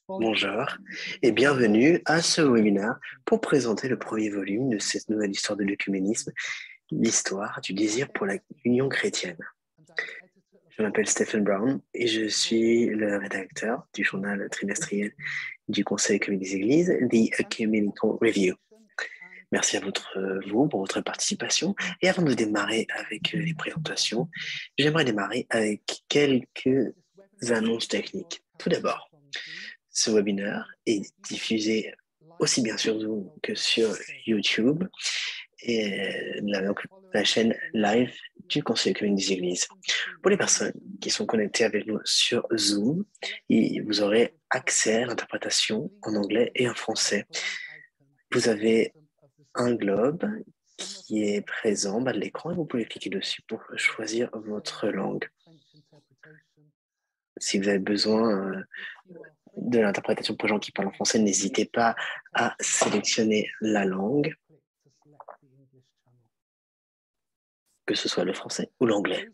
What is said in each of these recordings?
Bonjour et bienvenue à ce webinaire pour présenter le premier volume de cette nouvelle histoire de l'œcuménisme, l'histoire du désir pour l'union chrétienne. Je m'appelle Stephen Brown et je suis le rédacteur du journal trimestriel du Conseil œcuménique des Églises, The Ecumenical Review. Merci à vous pour votre participation. Et avant de démarrer avec les présentations, j'aimerais démarrer avec quelques annonces techniques. Tout d'abord, ce webinaire est diffusé aussi bien sur Zoom que sur YouTube et la chaîne live du Conseil œcuménique des Églises. Pour les personnes qui sont connectées avec nous sur Zoom, vous aurez accès à l'interprétation en anglais et en français. Vous avez un globe qui est présent en bas de l'écran et vous pouvez cliquer dessus pour choisir votre langue. Si vous avez besoin de l'interprétation pour les gens qui parlent en français, n'hésitez pas à sélectionner la langue, que ce soit le français ou l'anglais.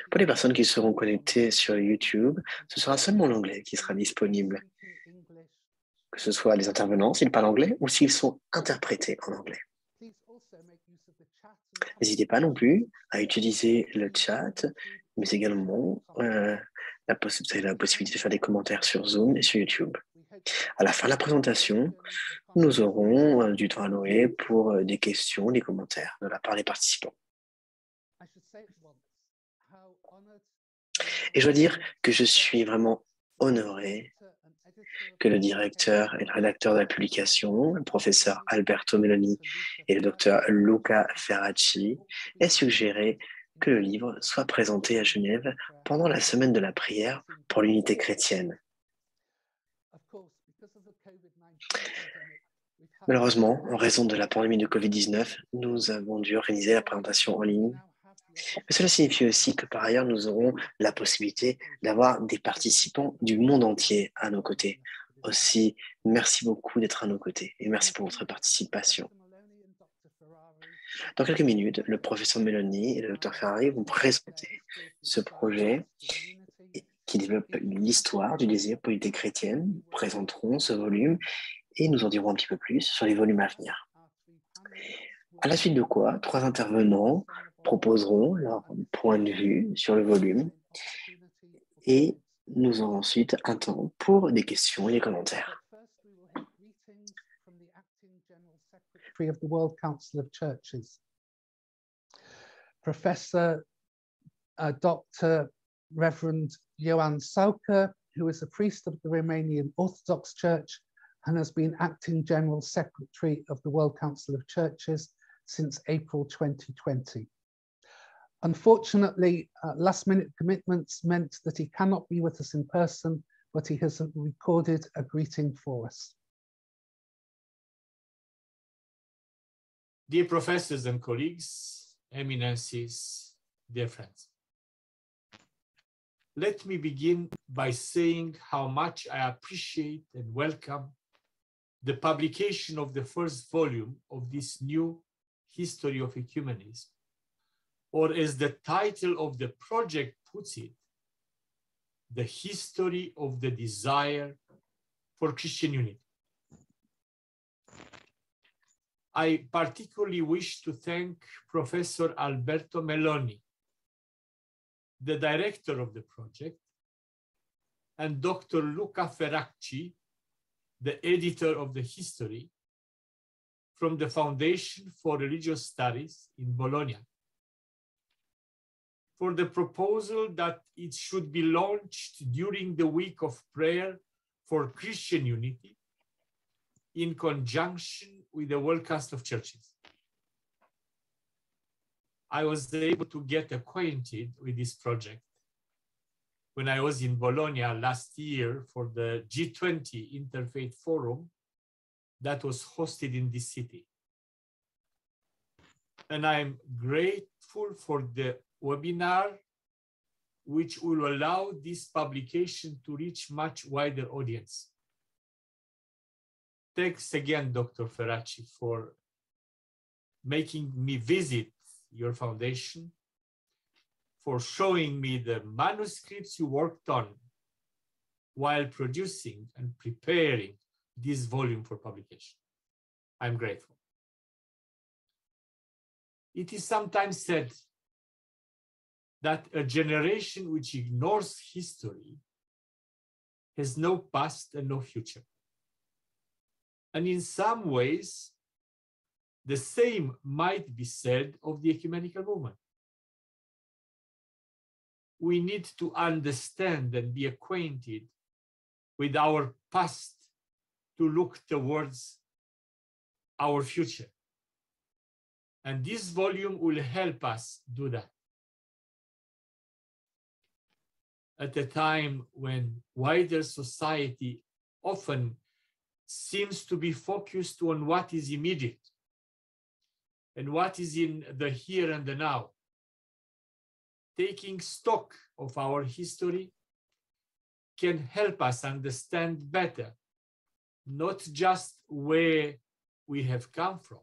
Pour les personnes qui seront connectées sur YouTube, ce sera seulement l'anglais qui sera disponible, que ce soit les intervenants s'ils parlent anglais ou s'ils sont interprétés en anglais. N'hésitez pas non plus à utiliser le chat, mais également vous avez la possibilité de faire des commentaires sur Zoom et sur YouTube. À la fin de la présentation, nous aurons du temps alloué pour des questions, des commentaires de la part des participants. Et je dois dire que je suis vraiment honoré que le directeur et le rédacteur de la publication, le professeur Alberto Meloni et le docteur Luca Ferracci, aient suggéré que le livre soit présenté à Genève pendant la semaine de la prière pour l'unité chrétienne. Malheureusement, en raison de la pandémie de Covid-19, nous avons dû organiser la présentation en ligne. Mais cela signifie aussi que par ailleurs, nous aurons la possibilité d'avoir des participants du monde entier à nos côtés. Aussi, merci beaucoup d'être à nos côtés et merci pour votre participation. Dans quelques minutes, le professeur Meloni et le docteur Ferrari vont présenter ce projet qui développe l'histoire du désir pour l'unité chrétienne. Nous présenterons ce volume et nous en dirons un petit peu plus sur les volumes à venir. À la suite de quoi, 3 intervenants proposeront leur point de vue sur le volume et nous aurons ensuite un temps pour des questions et des commentaires. Of the World Council of Churches, Professor Dr. Reverend Ioan Saucă, who is a priest of the Romanian Orthodox Church and has been acting General Secretary of the World Council of Churches since April 2020. Unfortunately, last-minute commitments meant that he cannot be with us in person, but he has recorded a greeting for us. Dear professors and colleagues, eminences, dear friends. Let me begin by saying how much I appreciate and welcome the publication of the first volume of this new history of ecumenism, or as the title of the project puts it, the history of the desire for Christian unity. I particularly wish to thank Professor Alberto Meloni, the director of the project, and Dr. Luca Ferracci, the editor of the history, from the Foundation for Religious Studies in Bologna, for the proposal that it should be launched during the week of prayer for Christian unity in conjunction with the World Council of Churches. I was able to get acquainted with this project when I was in Bologna last year for the G20 Interfaith Forum that was hosted in this city. And I'm grateful for the webinar, which will allow this publication to reach much wider audience. Thanks again, Dr. Ferracci, for making me visit your foundation, for showing me the manuscripts you worked on while producing and preparing this volume for publication. I'm grateful. It is sometimes said that a generation which ignores history has no past and no future. And in some ways, the same might be said of the ecumenical movement. We need to understand and be acquainted with our past to look towards our future. And this volume will help us do that. At a time when wider society often seems to be focused on what is immediate and what is in the here and the now, taking stock of our history can help us understand better, not just where we have come from,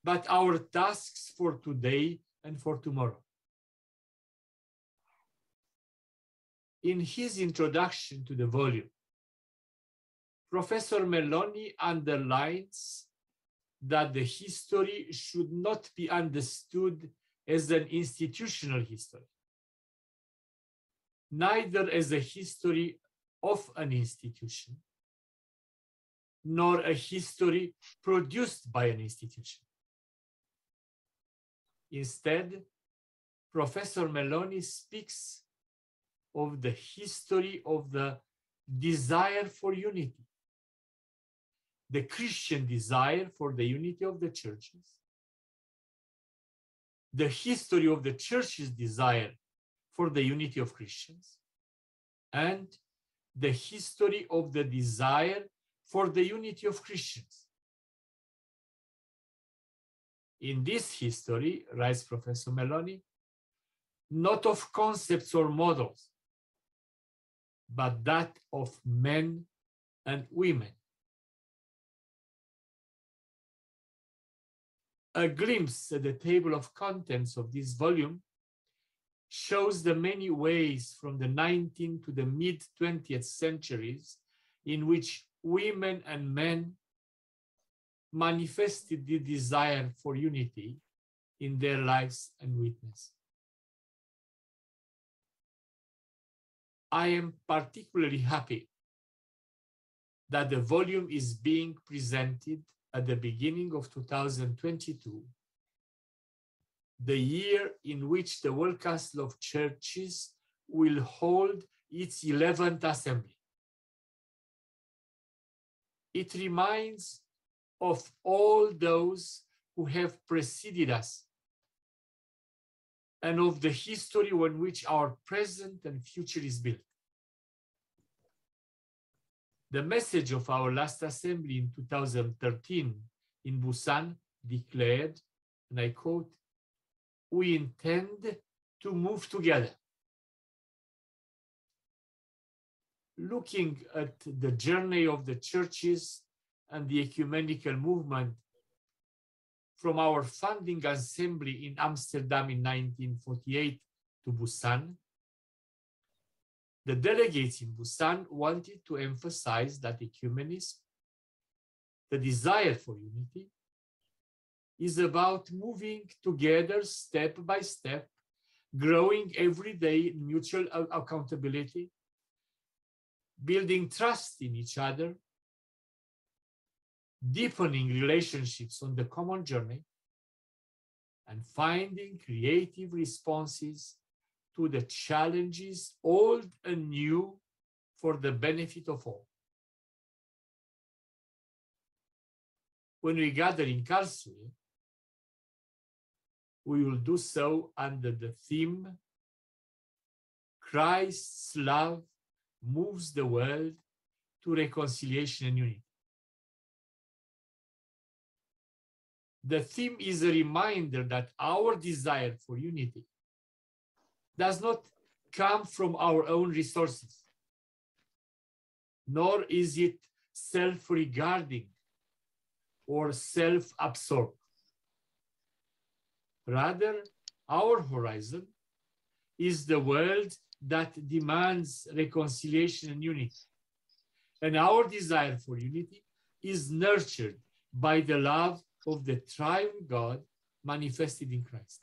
but our tasks for today and for tomorrow. In his introduction to the volume, Professor Melloni underlines that the history should not be understood as an institutional history, neither as a history of an institution, nor a history produced by an institution. Instead, Professor Melloni speaks of the history of the desire for unity, the Christian desire for the unity of the churches, the history of the church's desire for the unity of Christians, and the history of the desire for the unity of Christians. In this history, writes Professor Melloni, not of concepts or models, but that of men and women. A glimpse at the table of contents of this volume shows the many ways from the 19th to the mid-20th centuries in which women and men manifested the desire for unity in their lives and witness. I am particularly happy that the volume is being presented at the beginning of 2022, the year in which the World Council of Churches will hold its 11th assembly. It reminds of all those who have preceded us and of the history on which our present and future is built. The message of our last assembly in 2013 in Busan declared, and I quote, "We intend to move together." Looking at the journey of the churches and the ecumenical movement from our founding assembly in Amsterdam in 1948 to Busan, the delegates in Busan wanted to emphasize that ecumenism, the desire for unity, is about moving together step by step, growing every day in mutual accountability, building trust in each other, deepening relationships on the common journey, and finding creative responses to the challenges old and new for the benefit of all. When we gather in Karlsruhe, we will do so under the theme, Christ's love moves the world to reconciliation and unity. The theme is a reminder that our desire for unity does not come from our own resources, nor is it self-regarding or self-absorbed. Rather, our horizon is the world that demands reconciliation and unity. And our desire for unity is nurtured by the love of the triune God manifested in Christ.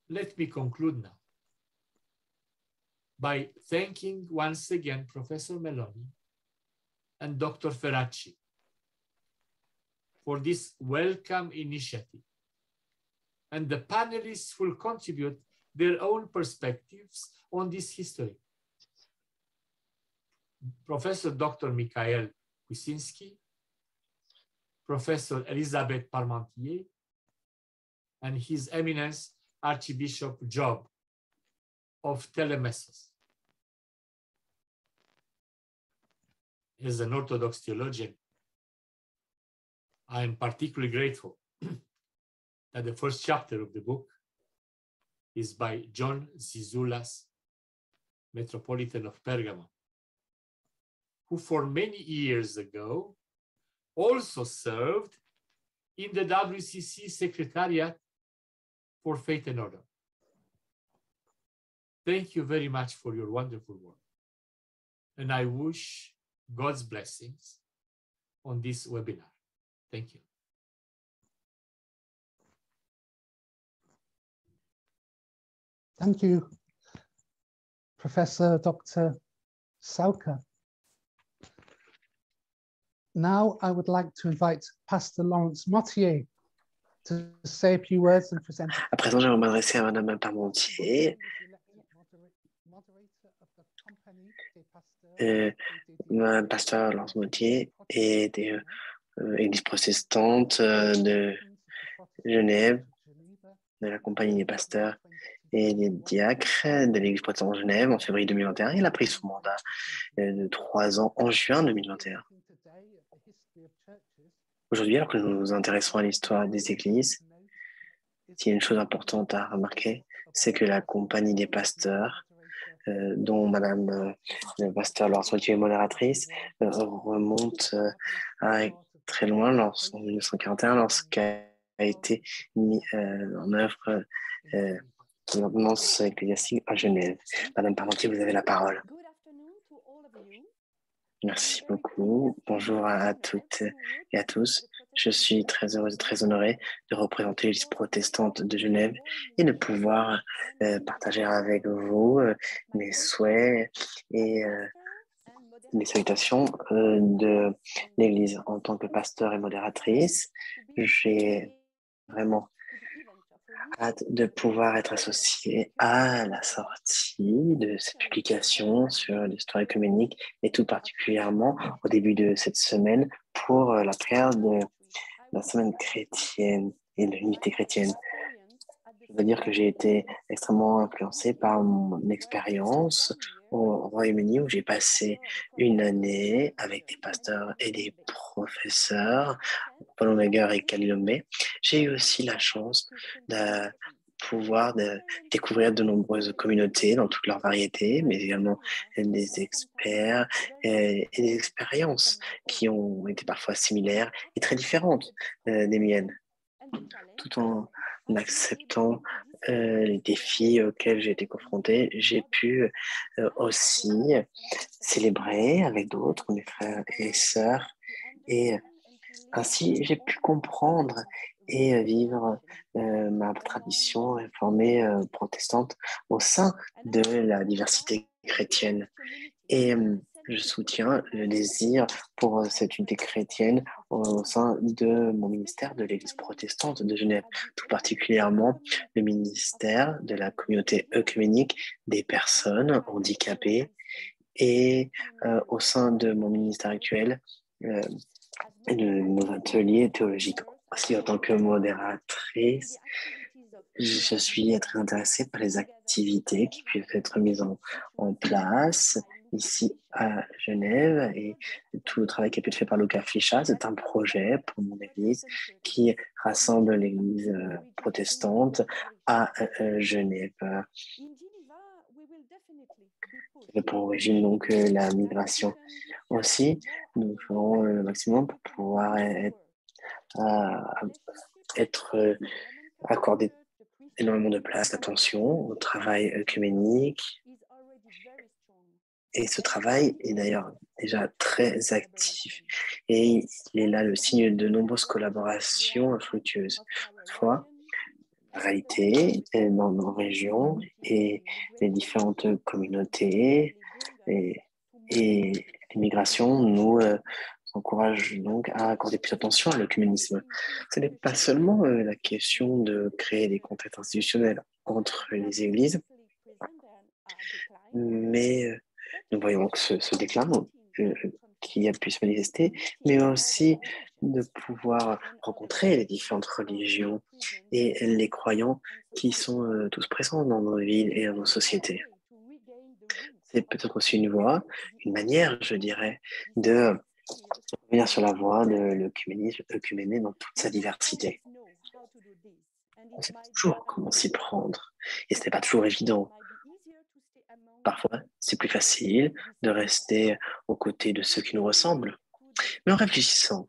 Let me conclude now by thanking once again Professor Meloni and Dr. Ferracci for this welcome initiative. And the panelists will contribute their own perspectives on this history. Professor Dr. Mikhail Kuczynski, Professor Elisabeth Parmentier, and His Eminence Archbishop Job of Telemessos. As an Orthodox theologian, I am particularly grateful that the first chapter of the book is by John Zizoulas, Metropolitan of Pergamon, who for many years ago also served in the WCC Secretariat for Faith and Order. Thank you very much for your wonderful work. And I wish God's blessings on this webinar. Thank you. Thank you, Professor Dr. Sauka. Now I would like to invite Pastor Lawrence Mottier to say a few words and present. À présent, je vais m'adresser à Madame Parmentier, pasteur Lawrence Mottier et des églises protestantes de Genève, de la compagnie des pasteurs et des diacres de l'église protestante de Genève en février 2021. Il a pris son mandat de 3 ans en juin 2021. Aujourd'hui, alors que nous nous intéressons à l'histoire des églises, s'il y a une chose importante à remarquer, c'est que la compagnie des pasteurs, dont Madame le pasteur Lawrence Mottier est modératrice, remonte à très loin, en 1941, lorsqu'a été mis en œuvre l'ordonnance ecclésiastique à Genève. Madame Parmentier, vous avez la parole. Merci beaucoup. Bonjour à toutes et à tous. Je suis très heureuse et très honorée de représenter l'Église protestante de Genève et de pouvoir partager avec vous mes souhaits et les salutations de l'Église. En tant que pasteur et modératrice, j'ai vraiment hâte de pouvoir être associé à la sortie de cette publication sur l'histoire œcuménique et tout particulièrement au début de cette semaine pour la prière de la semaine chrétienne et de l'unité chrétienne. Je veux dire que j'ai été extrêmement influencé par mon expérience au Royaume-Uni où j'ai passé une année avec des pasteurs et des professeurs, Paul Meger et Kalilombe. J'ai eu aussi la chance de pouvoir découvrir de nombreuses communautés dans toutes leurs variétés, mais également des experts et des expériences qui ont été parfois similaires et très différentes des miennes, tout en acceptant les défis auxquels j'ai été confronté. J'ai pu aussi célébrer avec d'autres, mes frères et sœurs, et ainsi j'ai pu comprendre et vivre ma tradition réformée protestante au sein de la diversité chrétienne. Et je soutiens le désir pour cette unité chrétienne au sein de mon ministère de l'Église protestante de Genève, tout particulièrement le ministère de la communauté œcuménique des personnes handicapées et au sein de mon ministère actuel, de nos ateliers théologiques. Aussi, en tant que modératrice, je suis très intéressée par les activités qui peuvent être mises en place ici à Genève et tout le travail qui a pu être fait par Luca Fischa. C'est un projet pour mon église qui rassemble l'église protestante à Genève. C'est pour origine donc la migration. Aussi, nous ferons le maximum pour pouvoir être accordé énormément de place, d'attention au travail œcuménique. Et ce travail est d'ailleurs déjà très actif et il est là le signe de nombreuses collaborations fructueuses. Toutefois, la réalité dans nos régions et les différentes communautés et l'immigration nous encouragent donc à accorder plus d'attention à l'œcuménisme. Ce n'est pas seulement la question de créer des contacts institutionnels entre les églises, mais nous voyons que ce déclin qui a pu se manifester, mais aussi de pouvoir rencontrer les différentes religions et les croyants qui sont tous présents dans nos villes et dans nos sociétés. C'est peut-être aussi une voie, une manière, je dirais, de revenir sur la voie de l'œcuménisme œcuméné dans toute sa diversité. On ne sait pas toujours comment s'y prendre et ce n'est pas toujours évident. Parfois, c'est plus facile de rester aux côtés de ceux qui nous ressemblent. Mais en réfléchissant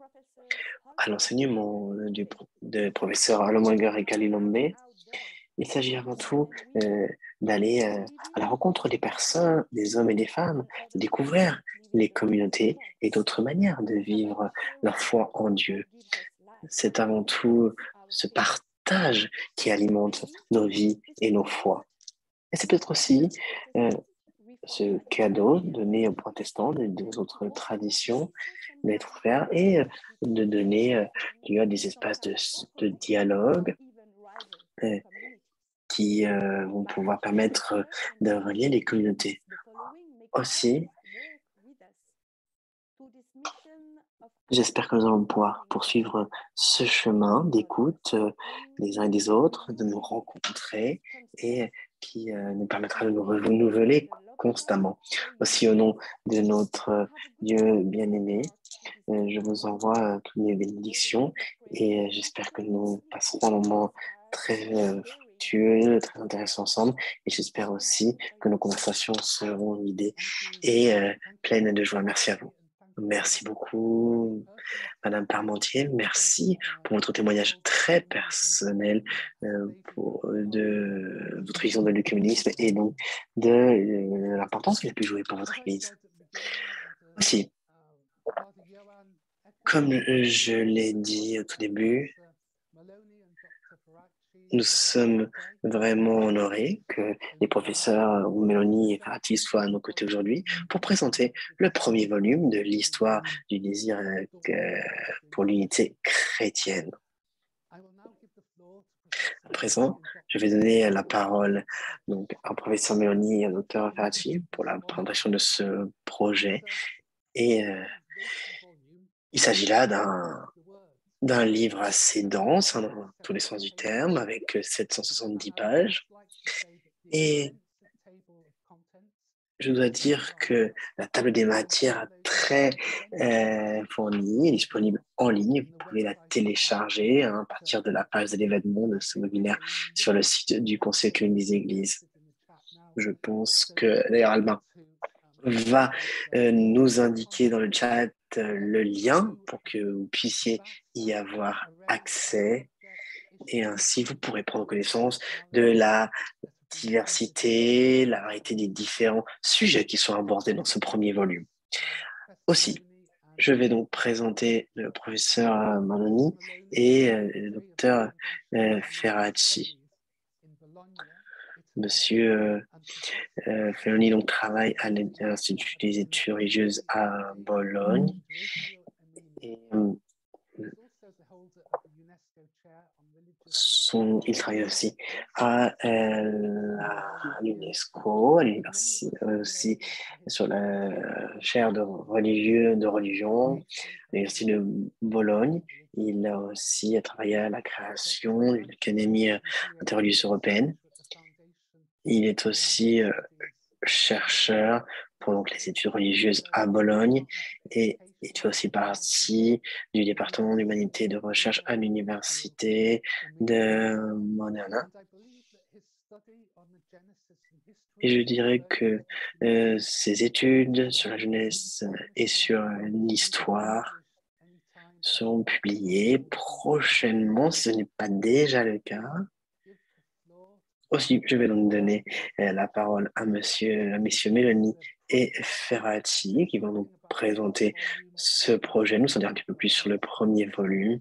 à l'enseignement de professeur Alomanger et Kalinombe, il s'agit avant tout d'aller à la rencontre des personnes, des hommes et des femmes, de découvrir les communautés et d'autres manières de vivre leur foi en Dieu. C'est avant tout ce partage qui alimente nos vies et nos foi. Et c'est peut-être aussi ce cadeau donné aux protestants et aux autres traditions d'être ouverts et de donner lieu à des espaces de dialogue qui vont pouvoir permettre de relier les communautés. Aussi, j'espère que nous allons pouvoir poursuivre ce chemin d'écoute des uns et des autres, de nous rencontrer et qui nous permettra de nous renouveler constamment. Aussi, au nom de notre Dieu bien-aimé, je vous envoie toutes mes bénédictions et j'espère que nous passerons un moment très fructueux, très intéressant ensemble et j'espère aussi que nos conversations seront guidées et pleines de joie. Merci à vous. Merci beaucoup, Madame Parmentier. Merci pour votre témoignage très personnel de votre vision de l'œcuménisme et donc de l'importance qu'il a pu jouer pour votre Église. Aussi, comme je l'ai dit au tout début, nous sommes vraiment honorés que les professeurs Meloni et Ferrati soient à nos côtés aujourd'hui pour présenter le premier volume de l'histoire du désir pour l'unité chrétienne. À présent, je vais donner la parole donc, au professeur Meloni et au docteur Ferrati pour la présentation de ce projet. Et il s'agit là d'un livre assez dense, hein, dans tous les sens du terme, avec 770 pages. Et je dois dire que la table des matières très fournie est disponible en ligne. Vous pouvez la télécharger à partir de la page de l'événement de ce webinaire sur le site du Conseil œcuménique des Églises. Je pense que, d'ailleurs, Albin va nous indiquer dans le chat le lien pour que vous puissiez y avoir accès et ainsi vous pourrez prendre connaissance de la diversité, la variété des différents sujets qui sont abordés dans ce premier volume. Aussi, je vais donc présenter le professeur Meloni et le docteur Ferracci. Monsieur Meloni donc travaille à l'Institut des études religieuses à Bologne. Et, il travaille aussi à l'UNESCO, à l'université aussi sur la chaire de religion, à l'université de Bologne. Il a aussi travaillé à la création d'une académie interreligieuse européenne. Il est aussi chercheur pour donc, les études religieuses à Bologne et il fait aussi partie du département d'humanité et de recherche à l'université de Modena. Et je dirais que ses études sur la jeunesse et sur l'histoire seront publiées prochainement, si ce n'est pas déjà le cas. Aussi, je vais donc donner la parole à messieurs Mélanie et Ferrati qui vont nous présenter ce projet, nous en dire un petit peu plus sur le premier volume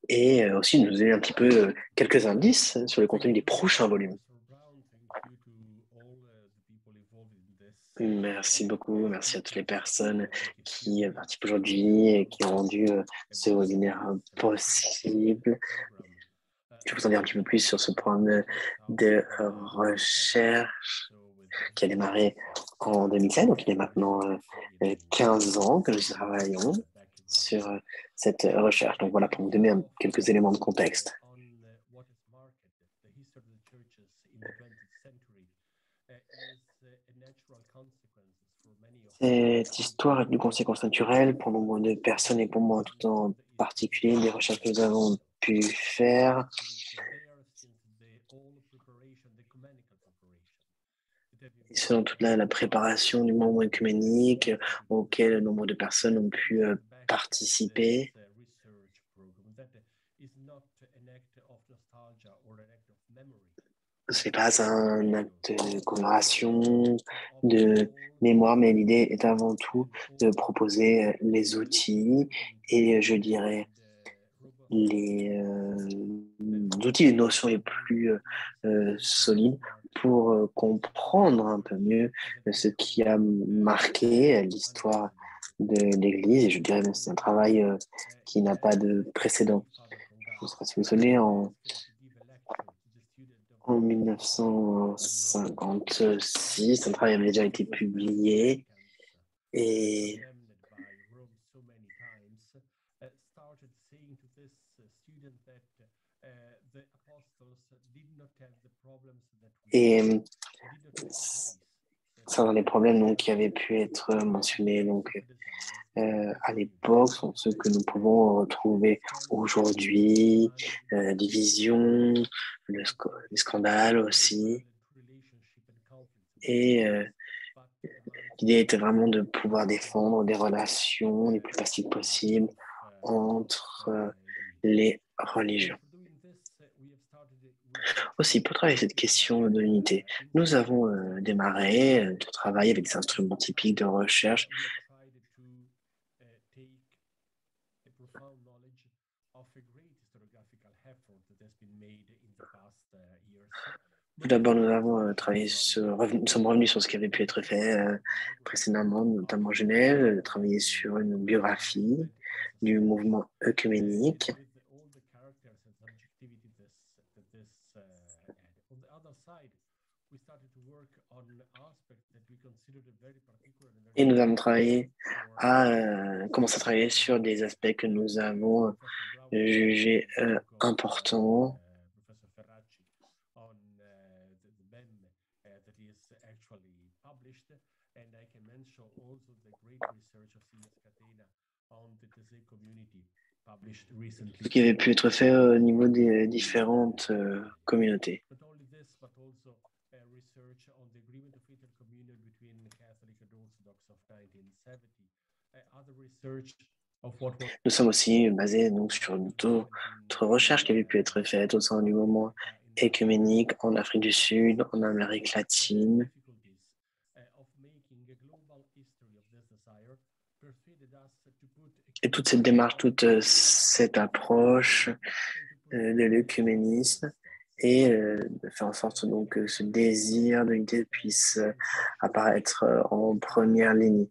et aussi nous donner un petit peu quelques indices sur le contenu des prochains volumes. Merci beaucoup, merci à toutes les personnes qui participent aujourd'hui et qui ont rendu ce webinaire possible. Je vais vous en dire un petit peu plus sur ce programme de recherche qui a démarré en 2007, donc il y a maintenant 15 ans que nous travaillons sur cette recherche. Donc voilà, pour vous donner quelques éléments de contexte. Cette histoire est d'une conséquence naturelle pour nombre de personnes et pour moi tout en particulier, des recherches que nous avons pu faire. Et selon toute la préparation du moment œcuménique auquel nombre de personnes ont pu participer. Ce n'est pas un acte de commémoration, de mémoire, mais l'idée est avant tout de proposer les outils et je dirais les outils et notions les plus solides pour comprendre un peu mieux ce qui a marqué l'histoire de l'Église. Et je dirais que c'est un travail qui n'a pas de précédent. Je ne sais pas si vous vous souvenez, en 1956, un travail avait déjà été publié et ça dans les problèmes donc, qui avaient pu être mentionnés donc, à l'époque sont ceux que nous pouvons retrouver aujourd'hui, division, les scandales aussi. Et l'idée était vraiment de pouvoir défendre des relations les plus pacifiques possibles entre les religions. Aussi, pour travailler cette question de l'unité, nous avons démarré notre travail avec des instruments typiques de recherche. Tout d'abord, nous avons travaillé nous sommes revenus sur ce qui avait pu être fait précédemment, notamment Genève, travaillé sur une biographie du mouvement œcuménique. Et nous avons commencé à travailler sur des aspects que nous avons jugés importants. Ce qui avait pu être fait au niveau des différentes communautés. Nous sommes aussi basés donc, sur d'autres recherches qui avaient pu être faites au sein du mouvement œcuménique en Afrique du Sud, en Amérique latine. Et toute cette démarche, toute cette approche de l'œcuménisme et de faire en sorte donc, que ce désir d'unité puisse apparaître en première ligne.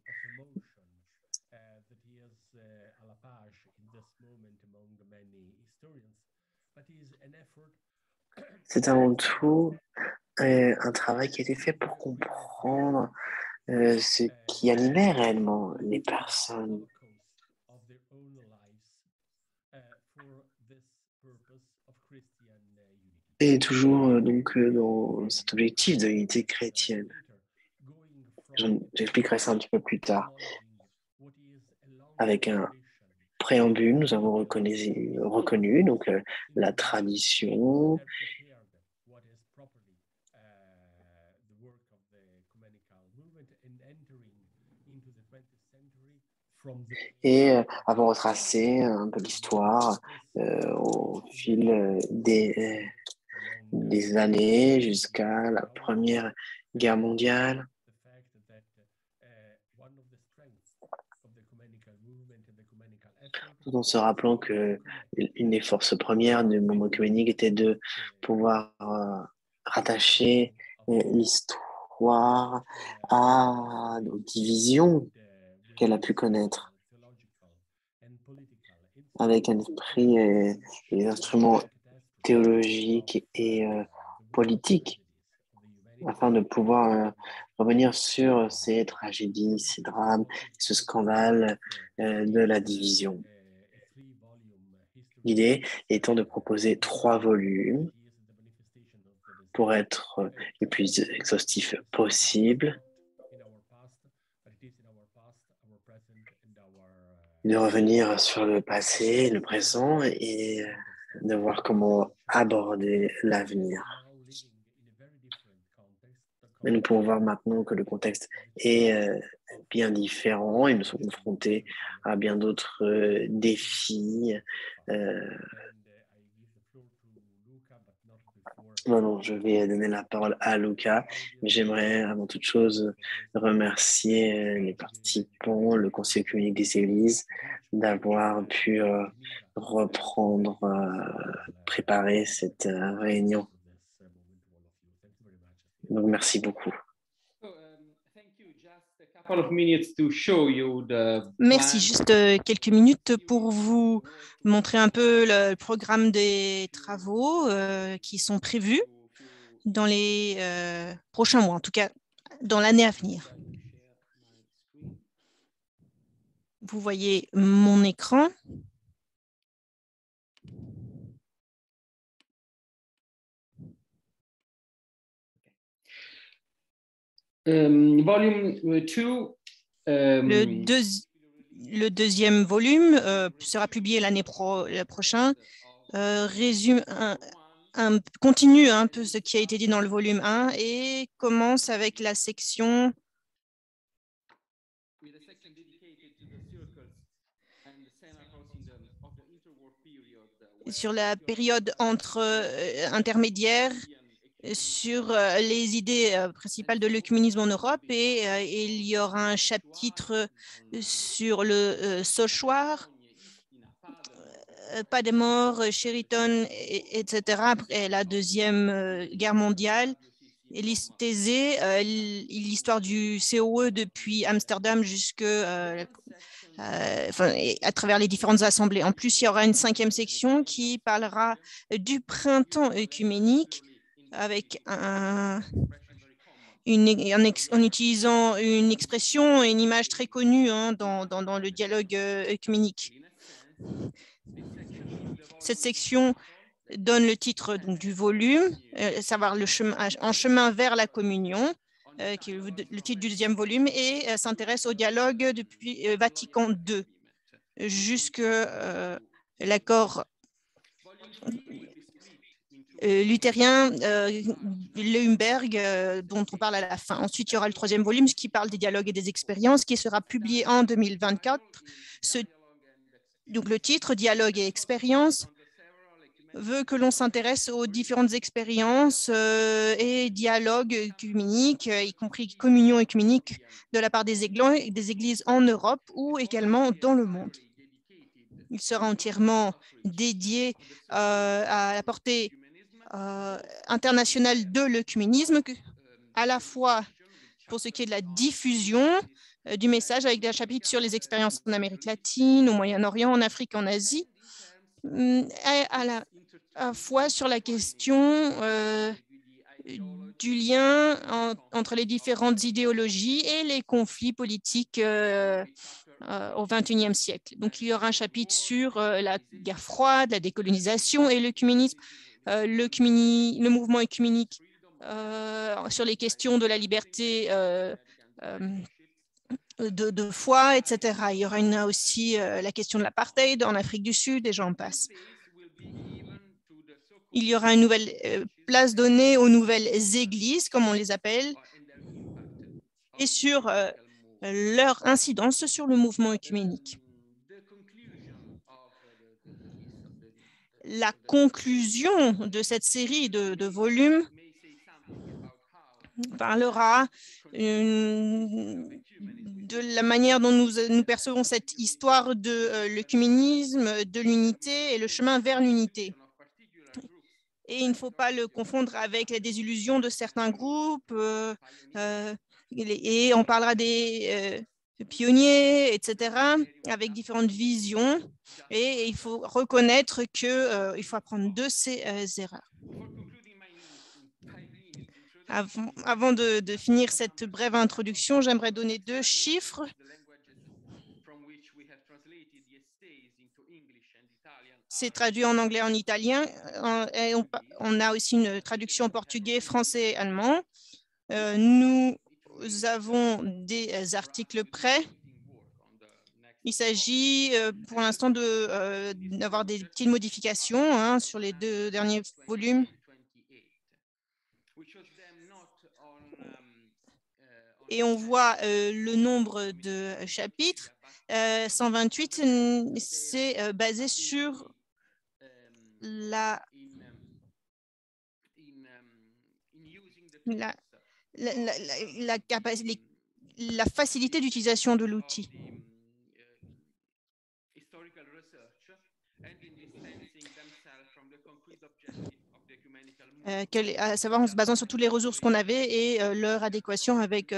C'est avant tout un travail qui a été fait pour comprendre ce qui animait réellement les personnes. Et toujours donc dans cet objectif de l'unité chrétienne. J'expliquerai ça un petit peu plus tard. Avec un préambule, nous avons reconnu donc, la tradition, et avons retracé un peu l'histoire au fil des années jusqu'à la Première Guerre mondiale. Tout en se rappelant que une des forces premières du mouvement œcuménique était de pouvoir rattacher l'histoire à nos divisions qu'elle a pu connaître avec un esprit et des instruments théologiques et politiques afin de pouvoir revenir sur ces tragédies, ces drames, ce scandale de la division. L'idée étant de proposer 3 volumes pour être le plus exhaustif possible, de revenir sur le passé, le présent et de voir comment aborder l'avenir. Mais nous pouvons voir maintenant que le contexte est bien différent et nous sommes confrontés à bien d'autres défis. Non, je vais donner la parole à Luca, mais j'aimerais avant toute chose remercier les participants, le Conseil communique des Églises, d'avoir pu reprendre, préparer cette réunion. Donc, merci beaucoup. Merci, juste quelques minutes pour vous montrer un peu le programme des travaux qui sont prévus dans les prochains mois, en tout cas dans l'année à venir. Vous voyez mon écran. Volume 2. Le deuxième volume sera publié l'année prochaine, résume continue un peu ce qui a été dit dans le volume 1 et commence avec la section sur la période intermédiaire, sur les idées principales de l'œcuménisme en Europe et il y aura un chapitre sur le Sauchoir, pas de mort, Sheraton, etc. après la Deuxième Guerre mondiale. Thésée, l'histoire du COE depuis Amsterdam jusque à travers les différentes assemblées. En plus, il y aura une 5e section qui parlera du printemps œcuménique avec en utilisant une expression et une image très connue dans le dialogue œcuménique. Cette section donne le titre donc, du volume, savoir le chemin, en chemin vers la communion, qui est le titre du deuxième volume, et s'intéresse au dialogue depuis Vatican II jusqu'à l'accord luthérien, Leuenberg, dont on parle à la fin. Ensuite, il y aura le 3e volume qui parle des dialogues et des expériences, qui sera publié en 2024. Donc, le titre, Dialogue et expérience, veut que l'on s'intéresse aux différentes expériences et dialogues œcuméniques, y compris communion œcuménique de la part des églises en Europe ou également dans le monde. Il sera entièrement dédié à la portée internationale de l'œcuménisme, à la fois pour ce qui est de la diffusion du message avec des chapitres sur les expériences en Amérique latine, au Moyen-Orient, en Afrique, en Asie, à la fois sur la question du lien entre les différentes idéologies et les conflits politiques au XXIe siècle. Donc, il y aura un chapitre sur la guerre froide, la décolonisation et l'œcuménisme, le mouvement œcuménique sur les questions de la liberté de foi, etc. Il y aura aussi la question de l'apartheid en Afrique du Sud et j'en passe. Il y aura une nouvelle place donnée aux nouvelles églises, comme on les appelle, et sur leur incidence sur le mouvement œcuménique. la conclusion de cette série de volumes parlera de la manière dont nous percevons cette histoire de l'œcuménisme, de l'unité et le chemin vers l'unité. Et il ne faut pas le confondre avec la désillusion de certains groupes. Et on parlera des pionniers, etc., avec différentes visions. Et il faut reconnaître qu'il faut apprendre de ces erreurs. Avant de finir cette brève introduction, j'aimerais donner 2 chiffres. C'est traduit en anglais et en italien. Et on a aussi une traduction en portugais, français et allemand. Nous avons des articles prêts. Il s'agit pour l'instant d'avoir des petites modifications sur les 2 derniers volumes. Et on voit le nombre de chapitres. 128, c'est basé sur la facilité d'utilisation de l'outil. À savoir en se basant sur toutes les ressources qu'on avait et leur adéquation avec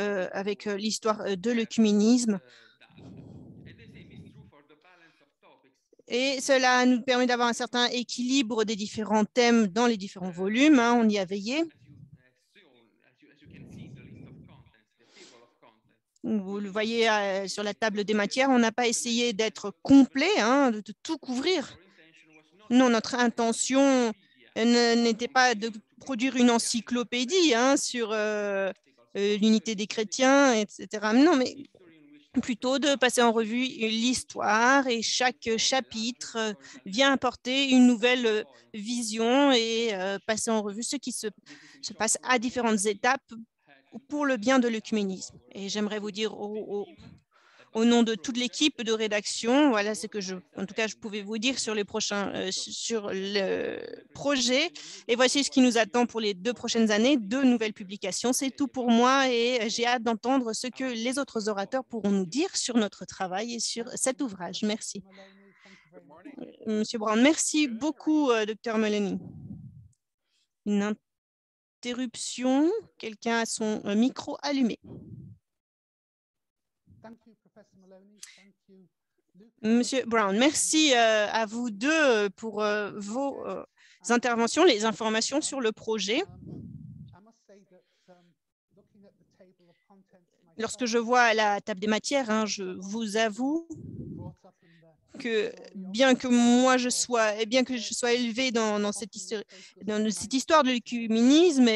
l'histoire de l'œcuménisme. Et cela nous permet d'avoir un certain équilibre des différents thèmes dans les différents volumes. On y a veillé. Vous le voyez sur la table des matières, on n'a pas essayé d'être complet, de tout couvrir. Non, notre intention n'était pas de produire une encyclopédie sur l'unité des chrétiens, etc. Non, mais plutôt de passer en revue l'histoire, et chaque chapitre vient apporter une nouvelle vision et passer en revue ce qui se passe à différentes étapes pour le bien de l'œcuménisme. Et j'aimerais vous dire au nom de toute l'équipe de rédaction, voilà ce que je pouvais vous dire sur sur le projet. Et voici ce qui nous attend pour les 2 prochaines années, 2 nouvelles publications. C'est tout pour moi et j'ai hâte d'entendre ce que les autres orateurs pourront nous dire sur notre travail et sur cet ouvrage. Merci. Monsieur Brown, merci beaucoup, Dr. Maloney. Une interruption. Quelqu'un a son micro allumé. Monsieur Brown, merci à vous 2 pour vos interventions, les informations sur le projet. Lorsque je vois la table des matières, je vous avoue que bien que je sois élevé dans cette histoire de l'œcuménisme,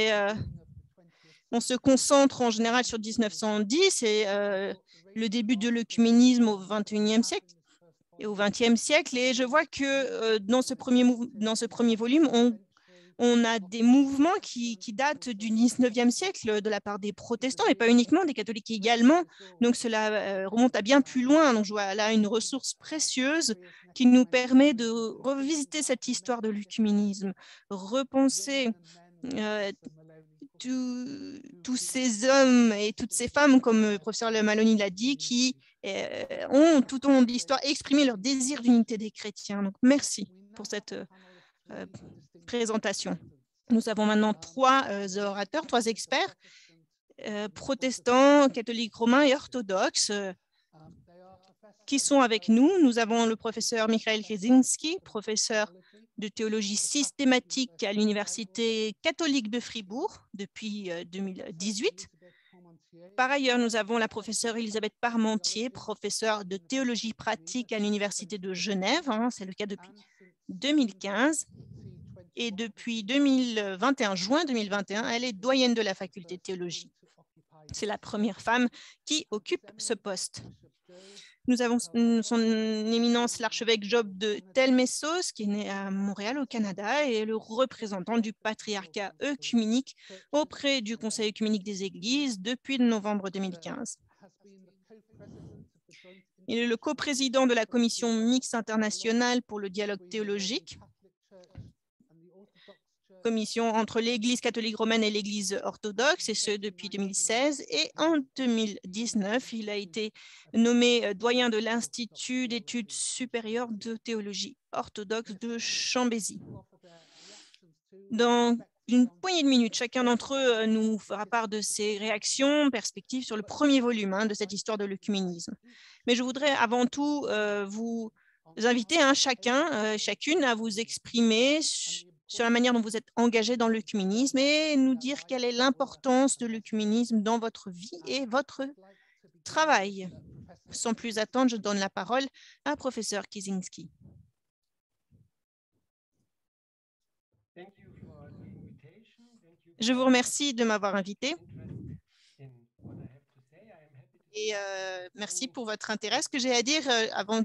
on se concentre en général sur 1910 et le début de l'œcuménisme au XXIe siècle et au XXe siècle. Et je vois que dans ce premier volume, on a des mouvements qui datent du XIXe siècle de la part des protestants et pas uniquement des catholiques également. Donc cela remonte à bien plus loin. Donc je vois là une ressource précieuse qui nous permet de revisiter cette histoire de l'œcuménisme, repenser tous ces hommes et toutes ces femmes, comme le professeur Maloney l'a dit, qui ont tout au long de l'histoire exprimé leur désir d'unité des chrétiens. Donc, merci pour cette présentation. Nous avons maintenant 3 orateurs, 3 experts, protestants, catholiques romains et orthodoxes, qui sont avec nous. Nous avons le professeur Michael Krzezinski, professeur de théologie systématique à l'Université catholique de Fribourg depuis 2018. Par ailleurs, nous avons la professeure Elisabeth Parmentier, professeure de théologie pratique à l'Université de Genève. C'est le cas depuis 2015. Et depuis juin 2021, elle est doyenne de la faculté de théologie. C'est la première femme qui occupe ce poste. Nous avons son éminence l'archevêque Job de Telmessos, qui est né à Montréal, au Canada, et le représentant du patriarcat œcuménique auprès du Conseil œcuménique des Églises depuis novembre 2015. Il est le coprésident de la Commission mixte internationale pour le dialogue théologique commission entre l'Église catholique romaine et l'Église orthodoxe, et ce depuis 2016. Et en 2019, il a été nommé doyen de l'Institut d'études supérieures de théologie orthodoxe de Chambézy. Dans une poignée de minutes, chacun d'entre eux nous fera part de ses réactions, perspectives sur le premier volume de cette histoire de l'œcuménisme. Mais je voudrais avant tout vous inviter chacune à vous exprimer sur la manière dont vous êtes engagé dans l'œcuménisme et nous dire quelle est l'importance de l'œcuménisme dans votre vie et votre travail. Sans plus attendre, je donne la parole à professeur Kieszynski. Je vous remercie de m'avoir invité et merci pour votre intérêt. Ce que j'ai à dire, avant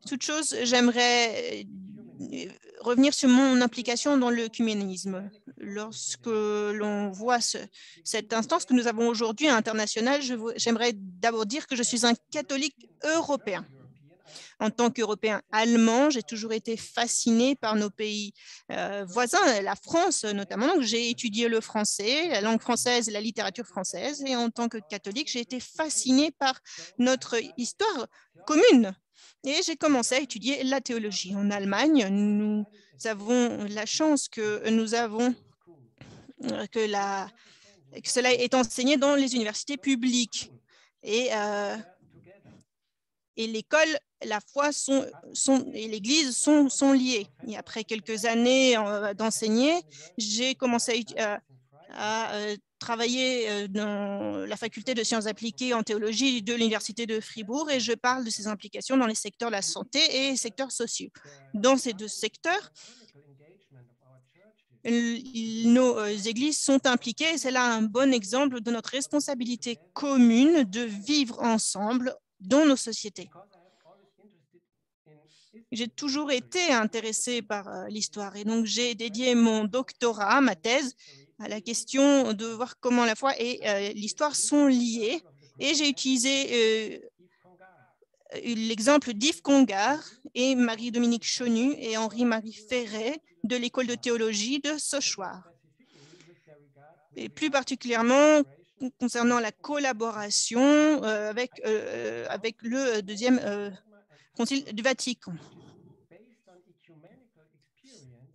toute chose, j'aimerais revenir sur mon implication dans l'œcuménisme. Lorsque l'on voit cette instance que nous avons aujourd'hui internationale, j'aimerais d'abord dire que je suis un catholique européen. En tant qu'Européen allemand, j'ai toujours été fascinée par nos pays voisins, la France notamment. Donc, j'ai étudié le français, la langue française et la littérature française. Et en tant que catholique, j'ai été fascinée par notre histoire commune. Et j'ai commencé à étudier la théologie. En Allemagne, nous avons la chance que cela est enseigné dans les universités publiques. Et l'école, la foi et l'Église sont liées. Et après quelques années d'enseigner, j'ai commencé à travailler dans la faculté de sciences appliquées en théologie de l'Université de Fribourg et je parle de ses implications dans les secteurs de la santé et les secteurs sociaux. Dans ces deux secteurs, nos églises sont impliquées et c'est là un bon exemple de notre responsabilité commune de vivre ensemble dans nos sociétés. J'ai toujours été intéressée par l'histoire et donc j'ai dédié mon doctorat, ma thèse, à la question de voir comment la foi et l'histoire sont liées. Et j'ai utilisé l'exemple d'Yves Congar et Marie-Dominique Chonu et Henri-Marie Ferret de l'école de théologie de Sochoir. Et plus particulièrement concernant la collaboration avec le deuxième Concile du Vatican.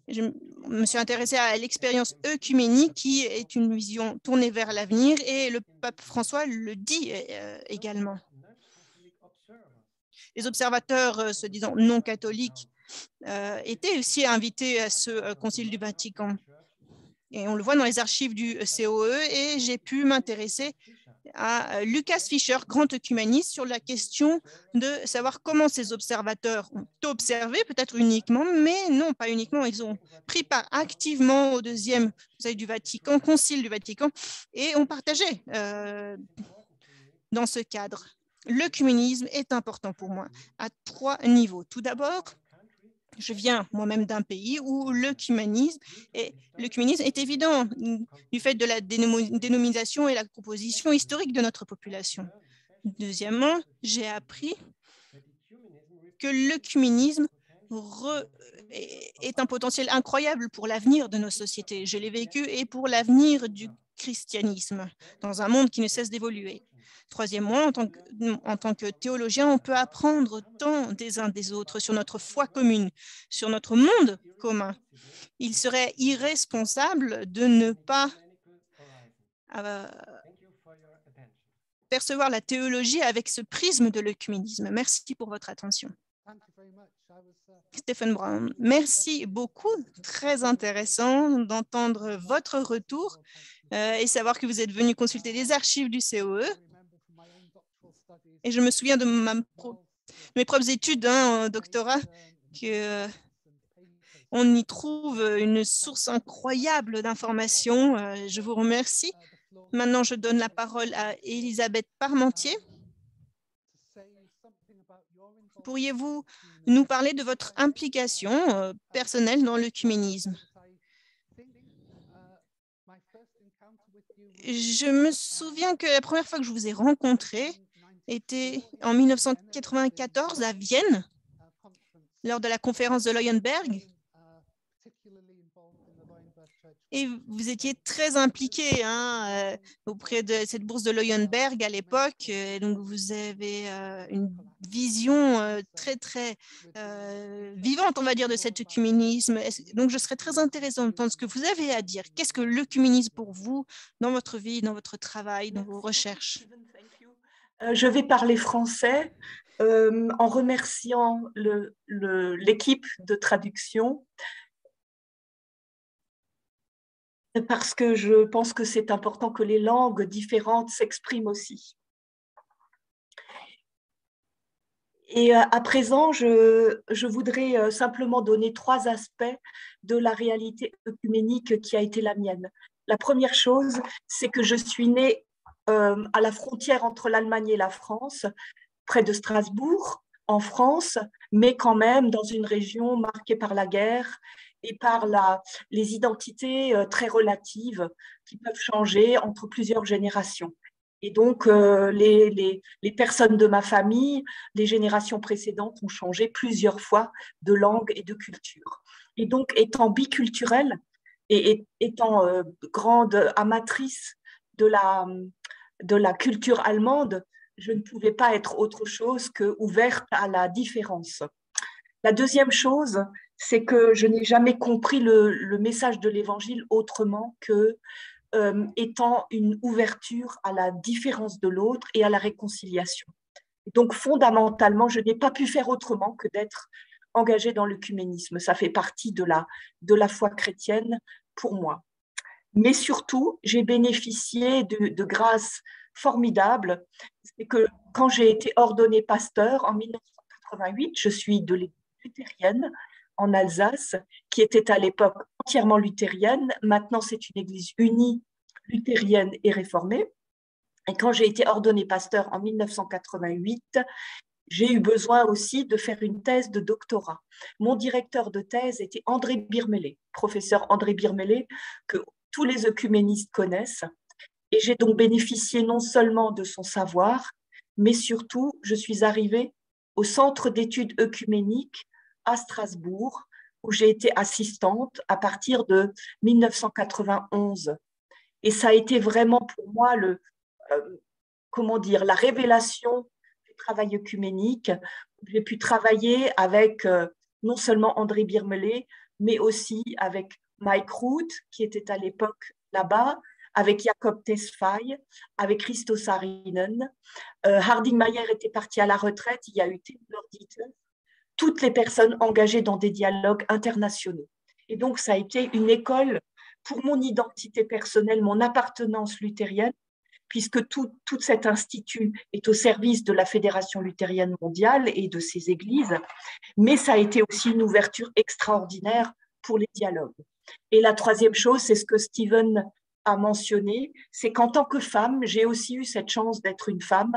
Je me suis intéressée à l'expérience œcuménique qui est une vision tournée vers l'avenir et le pape François le dit également. Les observateurs se disant non catholiques étaient aussi invités à ce Concile du Vatican. Et on le voit dans les archives du COE et j'ai pu m'intéresser à Lucas Fischer, grand œcuméniste, sur la question de savoir comment ces observateurs ont observé, peut-être uniquement, mais non, pas uniquement, ils ont pris part activement au deuxième Concile du Vatican, et ont partagé dans ce cadre. L'œcuménisme est important pour moi à 3 niveaux. Tout d'abord, je viens moi-même d'un pays où l'œcuménisme est évident du fait de la dénomination et la composition historique de notre population. Deuxièmement, j'ai appris que l'œcuménisme est un potentiel incroyable pour l'avenir de nos sociétés. Je l'ai vécu et pour l'avenir du christianisme dans un monde qui ne cesse d'évoluer. Troisièmement, en tant que théologien, on peut apprendre tant des uns des autres sur notre foi commune, sur notre monde commun. Il serait irresponsable de ne pas percevoir la théologie avec ce prisme de l'œcuménisme. Merci pour votre attention. Stephen Brown, merci beaucoup. Très intéressant d'entendre votre retour et savoir que vous êtes venu consulter les archives du COE. Et je me souviens de mes propres études en doctorat qu'on y trouve une source incroyable d'informations. Je vous remercie. Maintenant, je donne la parole à Elisabeth Parmentier. Pourriez-vous nous parler de votre implication personnelle dans l'œcuménisme? Je me souviens que la première fois que je vous ai rencontré était en 1994 à Vienne, lors de la conférence de Leuenberg. Et vous étiez très impliqué auprès de cette bourse de Leuenberg à l'époque. Donc, vous avez une vision très, très vivante, on va dire, de cet œcuménisme. Donc, je serais très intéressée d'entendre ce que vous avez à dire. Qu'est-ce que l'œcuménisme pour vous dans votre vie, dans votre travail, dans vos recherches? Je vais parler français en remerciant l'équipe de traduction parce que je pense que c'est important que les langues différentes s'expriment aussi. Et à présent, je voudrais simplement donner 3 aspects de la réalité œcuménique qui a été la mienne. La première chose, c'est que je suis née à la frontière entre l'Allemagne et la France, près de Strasbourg, en France, mais quand même dans une région marquée par la guerre et par les identités très relatives qui peuvent changer entre plusieurs générations. Et donc, les personnes de ma famille, les générations précédentes ont changé plusieurs fois de langue et de culture. Et donc, étant biculturelle et étant grande amatrice de la culture allemande, je ne pouvais pas être autre chose qu'ouverte à la différence. La deuxième chose, c'est que je n'ai jamais compris le message de l'Évangile autrement que étant une ouverture à la différence de l'autre et à la réconciliation. Donc, fondamentalement, je n'ai pas pu faire autrement que d'être engagée dans l'œcuménisme. Ça fait partie de la foi chrétienne pour moi. Mais surtout, j'ai bénéficié de grâces formidables. C'est que quand j'ai été ordonnée pasteur en 1988, je suis de l'église luthérienne en Alsace, qui était à l'époque entièrement luthérienne. Maintenant, c'est une église unie, luthérienne et réformée. Et quand j'ai été ordonnée pasteur en 1988, j'ai eu besoin aussi de faire une thèse de doctorat. Mon directeur de thèse était André Birmellet, professeur André Birmellet, que tous les œcuménistes connaissent. Et j'ai donc bénéficié non seulement de son savoir, mais surtout, je suis arrivée au Centre d'études œcuméniques à Strasbourg, où j'ai été assistante à partir de 1991. Et ça a été vraiment pour moi la révélation du travail œcuménique. J'ai pu travailler avec non seulement André Birmellet, mais aussi avec Mike Root, qui était à l'époque là-bas, avec Jakob Tesfaye, avec Christo Saarinen. Harding Mayer était parti à la retraite, il y a eu Theodor Dieter, toutes les personnes engagées dans des dialogues internationaux. Et donc, ça a été une école pour mon identité personnelle, mon appartenance luthérienne, puisque tout cet institut est au service de la Fédération luthérienne mondiale et de ses églises, mais ça a été aussi une ouverture extraordinaire pour les dialogues. Et la troisième chose, c'est ce que Steven a mentionné, c'est qu'en tant que femme, j'ai aussi eu cette chance d'être une femme.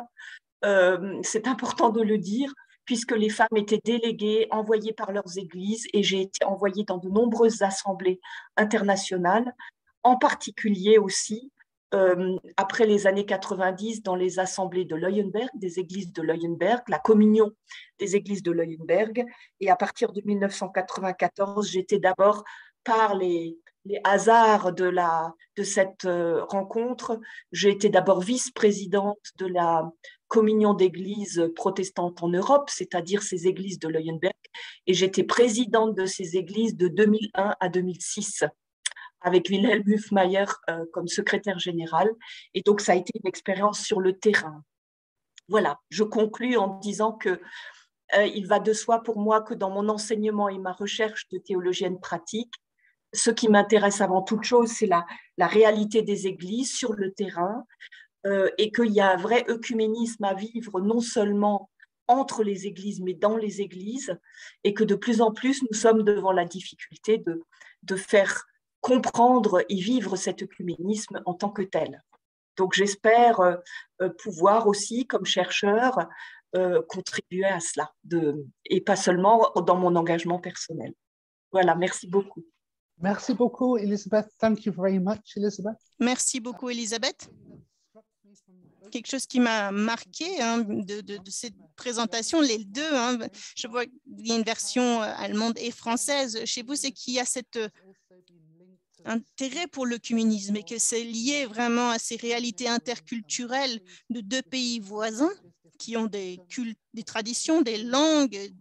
C'est important de le dire, puisque les femmes étaient déléguées, envoyées par leurs églises, et j'ai été envoyée dans de nombreuses assemblées internationales, en particulier aussi après les années 90 dans les assemblées de Leuenberg, des églises de Leuenberg, la communion des églises de Leuenberg. Et à partir de 1994, j'étais d'abord, par les hasards de cette rencontre, j'ai été d'abord vice-présidente de la communion d'églises protestantes en Europe, c'est-à-dire ces églises de Leuenberg, et j'étais présidente de ces églises de 2001 à 2006. Avec Wilhelm Hufmeier comme secrétaire général. Et donc, ça a été une expérience sur le terrain. Voilà, je conclus en disant que il va de soi pour moi que dans mon enseignement et ma recherche de théologienne pratique, ce qui m'intéresse avant toute chose, c'est la réalité des églises sur le terrain et qu'il y a un vrai œcuménisme à vivre, non seulement entre les églises, mais dans les églises, et que de plus en plus, nous sommes devant la difficulté de faire comprendre et vivre cet œcuménisme en tant que tel. Donc, j'espère pouvoir aussi, comme chercheur, contribuer à cela, et pas seulement dans mon engagement personnel. Voilà, merci beaucoup. Merci beaucoup, Elisabeth. Thank you very much, Elisabeth. Merci beaucoup, Elisabeth. Quelque chose qui m'a marqué de cette présentation, les deux, je vois qu'il y a une version allemande et française chez vous, c'est qu'il y a cette intérêt pour l'œcuménisme et que c'est lié vraiment à ces réalités interculturelles de deux pays voisins qui ont des cultes, des traditions, des langues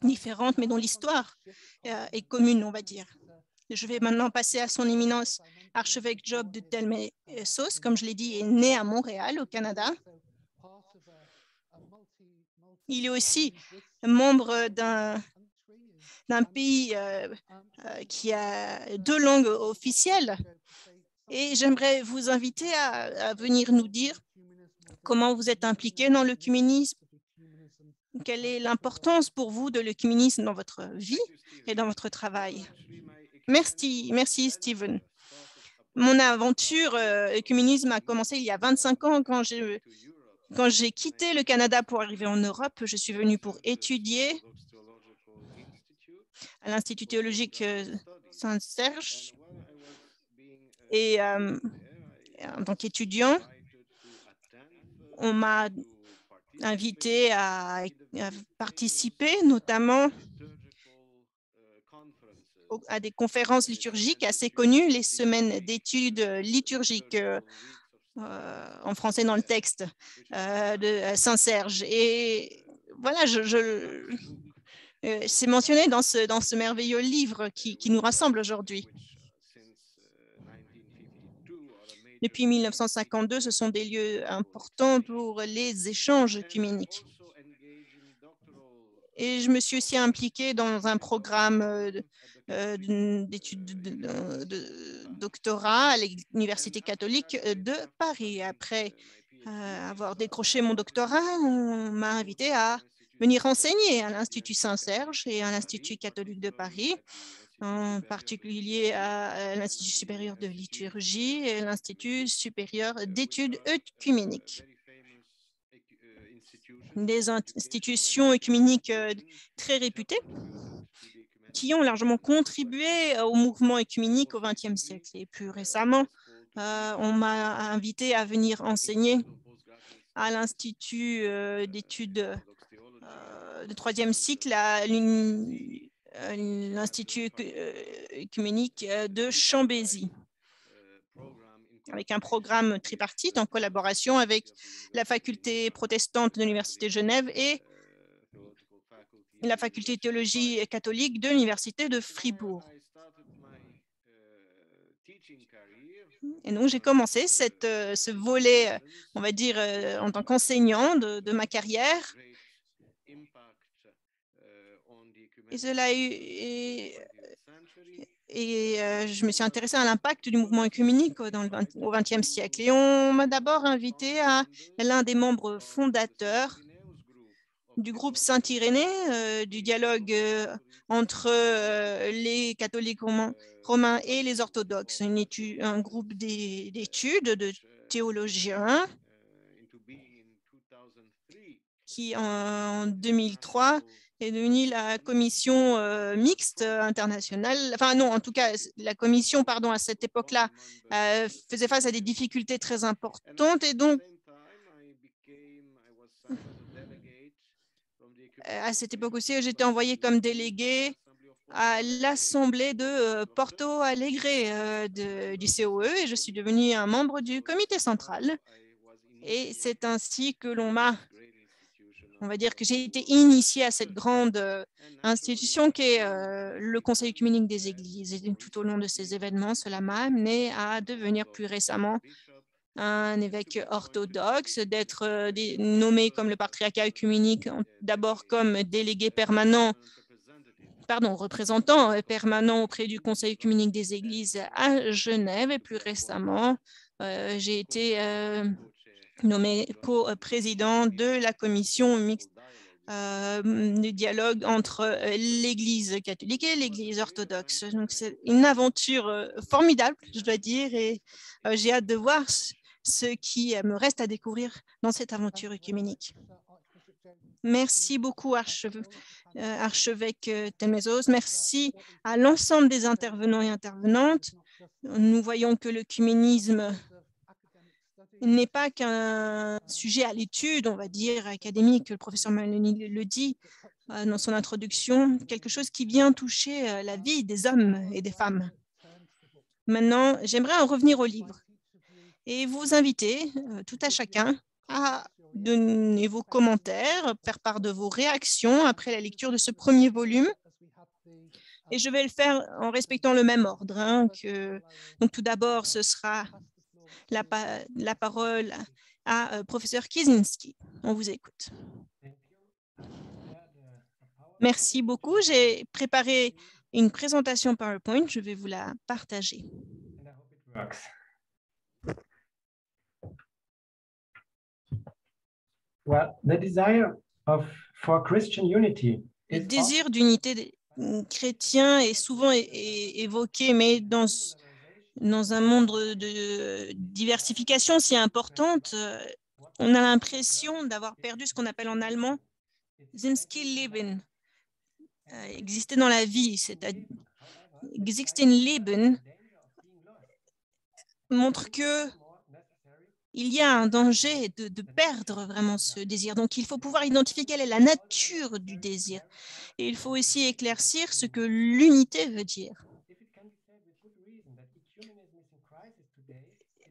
différentes, mais dont l'histoire est commune, on va dire. Je vais maintenant passer à son éminence, archevêque Job de Telmessos, comme je l'ai dit, est né à Montréal, au Canada. Il est aussi membre d'un pays qui a deux langues officielles. Et j'aimerais vous inviter à venir nous dire comment vous êtes impliqué dans l'œcuménisme, quelle est l'importance pour vous de l'œcuménisme dans votre vie et dans votre travail. Merci Stephen. Mon aventure œcuménisme a commencé il y a 25 ans quand j'ai quitté le Canada pour arriver en Europe. Je suis venue pour étudier à l'Institut théologique Saint-Serge et en tant qu'étudiant, on m'a invité à participer notamment à des conférences liturgiques assez connues, les semaines d'études liturgiques en français dans le texte de Saint-Serge. Et voilà, c'est mentionné dans ce merveilleux livre qui nous rassemble aujourd'hui. Depuis 1952, ce sont des lieux importants pour les échanges œcuméniques. Et je me suis aussi impliquée dans un programme d'études de doctorat à l'Université catholique de Paris. Après avoir décroché mon doctorat, on m'a invité à venir enseigner à l'Institut Saint-Serge et à l'Institut catholique de Paris, en particulier à l'Institut supérieur de liturgie et l'Institut supérieur d'études œcuméniques. Des institutions œcuméniques très réputées qui ont largement contribué au mouvement œcuménique au XXe siècle. Et plus récemment, on m'a invité à venir enseigner à l'Institut d'études de troisième cycle à l'Institut œcuménique de Chambézy, avec un programme tripartite en collaboration avec la faculté protestante de l'Université de Genève et la faculté de théologie catholique de l'Université de Fribourg. Et donc, j'ai commencé ce volet, on va dire, en tant qu'enseignant de ma carrière. Et cela a eu... Et je me suis intéressée à l'impact du mouvement œcuménique au XXe siècle. Et on m'a d'abord invité à l'un des membres fondateurs du groupe Saint-Irénée, du dialogue entre les catholiques romains et les orthodoxes, un groupe d'études de théologiens qui, en 2003, est devenue la commission mixte internationale. Enfin, non, en tout cas, la commission, pardon, à cette époque-là, faisait face à des difficultés très importantes. Et donc, à cette époque aussi, j'étais envoyée comme déléguée à l'Assemblée de Porto Alegre du COE et je suis devenue un membre du comité central. Et c'est ainsi que l'on m'a, on va dire que j'ai été initiée à cette grande institution qu'est le Conseil œcuménique des Églises. Et tout au long de ces événements, cela m'a amené à devenir plus récemment un évêque orthodoxe, d'être nommé comme le patriarcat œcuménique, d'abord comme délégué permanent, représentant permanent auprès du Conseil œcuménique des Églises à Genève. Et plus récemment, j'ai été nommé co-président de la commission mixte de dialogue entre l'Église catholique et l'Église orthodoxe. Donc, c'est une aventure formidable, je dois dire, et j'ai hâte de voir ce qui me reste à découvrir dans cette aventure œcuménique. Merci beaucoup, archevêque Telmessos. Merci à l'ensemble des intervenants et intervenantes. Nous voyons que l'œcuménisme n'est pas qu'un sujet à l'étude, on va dire, académique, le professeur Maloney le dit dans son introduction, quelque chose qui vient toucher la vie des hommes et des femmes. Maintenant, j'aimerais en revenir au livre et vous inviter, tout à chacun, à donner vos commentaires, faire part de vos réactions après la lecture de ce premier volume. Et je vais le faire en respectant le même ordre. Hein, donc, tout d'abord, ce sera la parole à professeur Kizinski. On vous écoute. Merci beaucoup. J'ai préparé une présentation PowerPoint. Je vais vous la partager. Well, the desire for Christian unity. Le désir d'unité des chrétiens est souvent évoqué, mais dans un monde de diversification si importante, on a l'impression d'avoir perdu ce qu'on appelle en allemand Existenleben, exister dans la vie, c'est-à-dire Existenleben montre que il y a un danger de perdre vraiment ce désir. Donc, il faut pouvoir identifier quelle est la nature du désir. Et il faut aussi éclaircir ce que l'unité veut dire.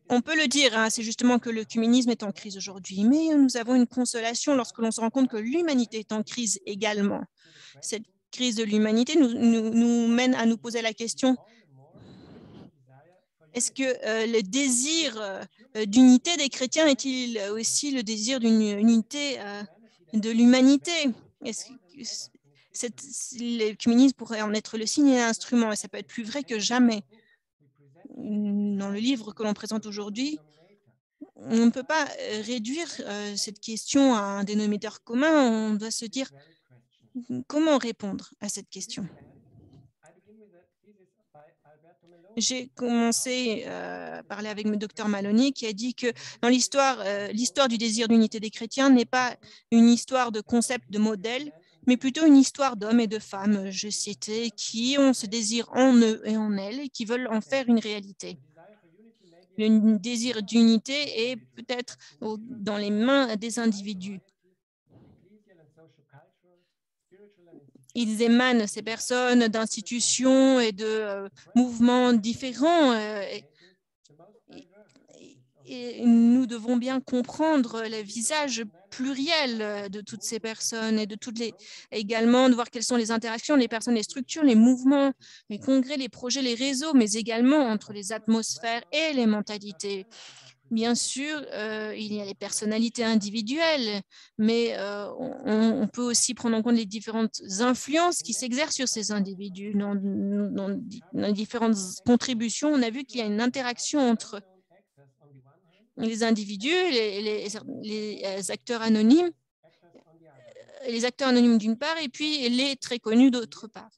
On peut le dire, hein, c'est justement que l'œcuménisme est en crise aujourd'hui, mais nous avons une consolation lorsque l'on se rend compte que l'humanité est en crise également. Cette crise de l'humanité nous mène à nous poser la question: est-ce que le désir d'unité des chrétiens est-il aussi le désir d'une unité de l'humanité? L'œcuménisme pourrait en être le signe et l'instrument, et ça peut être plus vrai que jamais. Dans le livre que l'on présente aujourd'hui, on ne peut pas réduire cette question à un dénominateur commun. On doit se dire comment répondre à cette question. J'ai commencé à parler avec le docteur Maloney qui a dit que dans l'histoire du désir d'unité des chrétiens n'est pas une histoire de concept, de modèle, mais plutôt une histoire d'hommes et de femmes, je citais, qui ont ce désir en eux et en elles et qui veulent en faire une réalité. Le désir d'unité est peut-être dans les mains des individus. Ils émanent, ces personnes, d'institutions et de mouvements différents. Et nous devons bien comprendre le visage pluriel de toutes ces personnes et également de voir quelles sont les interactions, les personnes, les structures, les mouvements, les congrès, les projets, les réseaux, mais également entre les atmosphères et les mentalités. Bien sûr, il y a les personnalités individuelles, mais on peut aussi prendre en compte les différentes influences qui s'exercent sur ces individus. Dans les différentes contributions, on a vu qu'il y a une interaction entre les individus, les acteurs anonymes, d'une part, et puis les très connus d'autre part.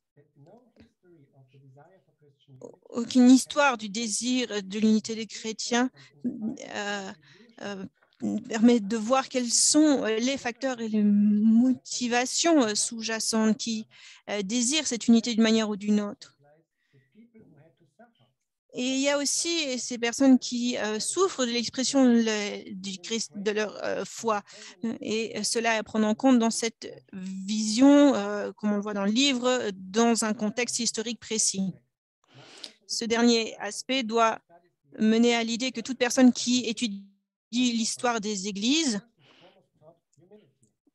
Aucune histoire du désir de l'unité des chrétiens permet de voir quels sont les facteurs et les motivations sous-jacentes qui désirent cette unité d'une manière ou d'une autre. Et il y a aussi ces personnes qui souffrent de l'expression de leur foi. Et cela est à prendre en compte dans cette vision, comme on le voit dans le livre, dans un contexte historique précis. Ce dernier aspect doit mener à l'idée que toute personne qui étudie l'histoire des églises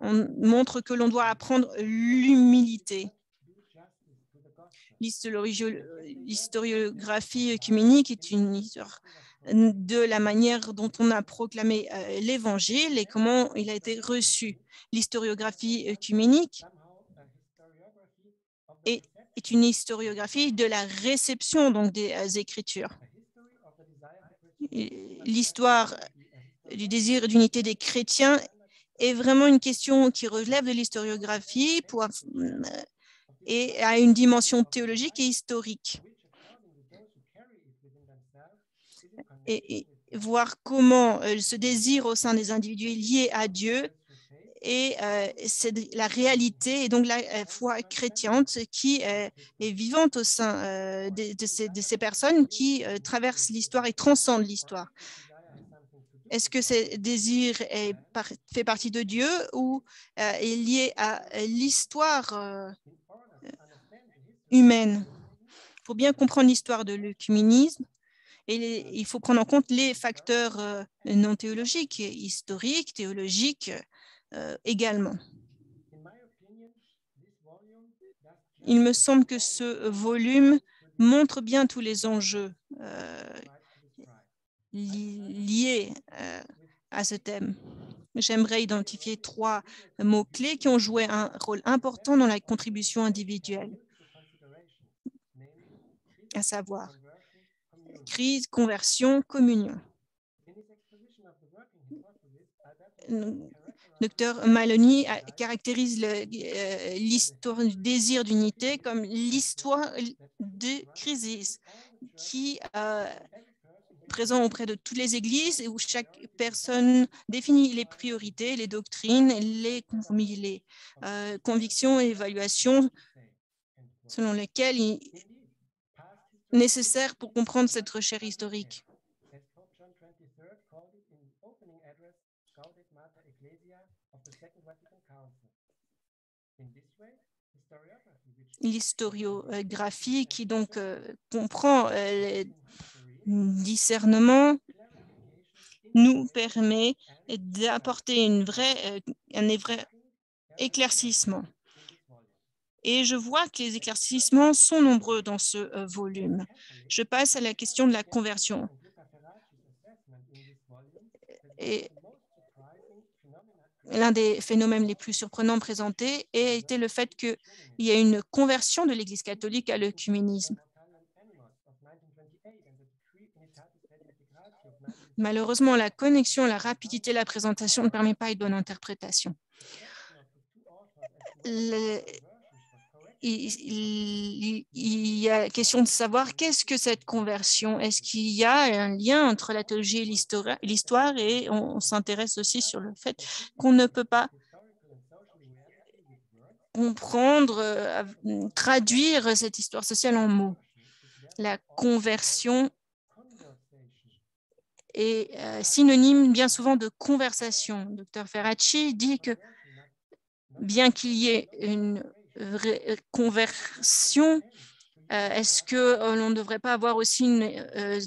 montre que l'on doit apprendre l'humilité. L'historiographie œcuménique est une histoire de la manière dont on a proclamé l'Évangile et comment il a été reçu. L'historiographie œcuménique est une historiographie de la réception donc, des Écritures. L'histoire du désir d'unité des chrétiens est vraiment une question qui relève de l'historiographie et a une dimension théologique et historique. Et voir comment ce désir au sein des individus est lié à Dieu et c'est la réalité et donc la foi chrétienne qui est vivante au sein de ces personnes qui traversent l'histoire et transcendent l'histoire. Est-ce que ce désir fait partie de Dieu ou est lié à l'histoire humaine? Pour bien comprendre l'histoire de l'œcuménisme, il faut prendre en compte les facteurs non théologiques, historiques, théologiques également. Il me semble que ce volume montre bien tous les enjeux liés à ce thème. J'aimerais identifier 3 mots-clés qui ont joué un rôle important dans la contribution individuelle, à savoir crise, conversion, communion. Dr Maloney caractérise l'histoire du désir d'unité comme l'histoire de crise qui présent auprès de toutes les églises et où chaque personne définit les priorités, les doctrines, les convictions et évaluations selon lesquelles il est nécessaire pour comprendre cette recherche historique. L'historiographie qui donc comprend le discernement nous permet d'apporter un vrai éclaircissement. Et je vois que les éclaircissements sont nombreux dans ce volume. Je passe à la question de la conversion. Et l'un des phénomènes les plus surprenants présentés a été le fait qu'il y a une conversion de l'Église catholique à l'œcuménisme. Malheureusement, la connexion, la rapidité de la présentation ne permet pas une bonne interprétation. Il y a question de savoir qu'est-ce que cette conversion. Est-ce qu'il y a un lien entre la théologie et l'histoire? Et on s'intéresse aussi sur le fait qu'on ne peut pas comprendre, traduire cette histoire sociale en mots. La conversion est synonyme bien souvent de conversation. Dr Ferracci dit que bien qu'il y ait une conversion, est-ce que l'on ne devrait pas avoir aussi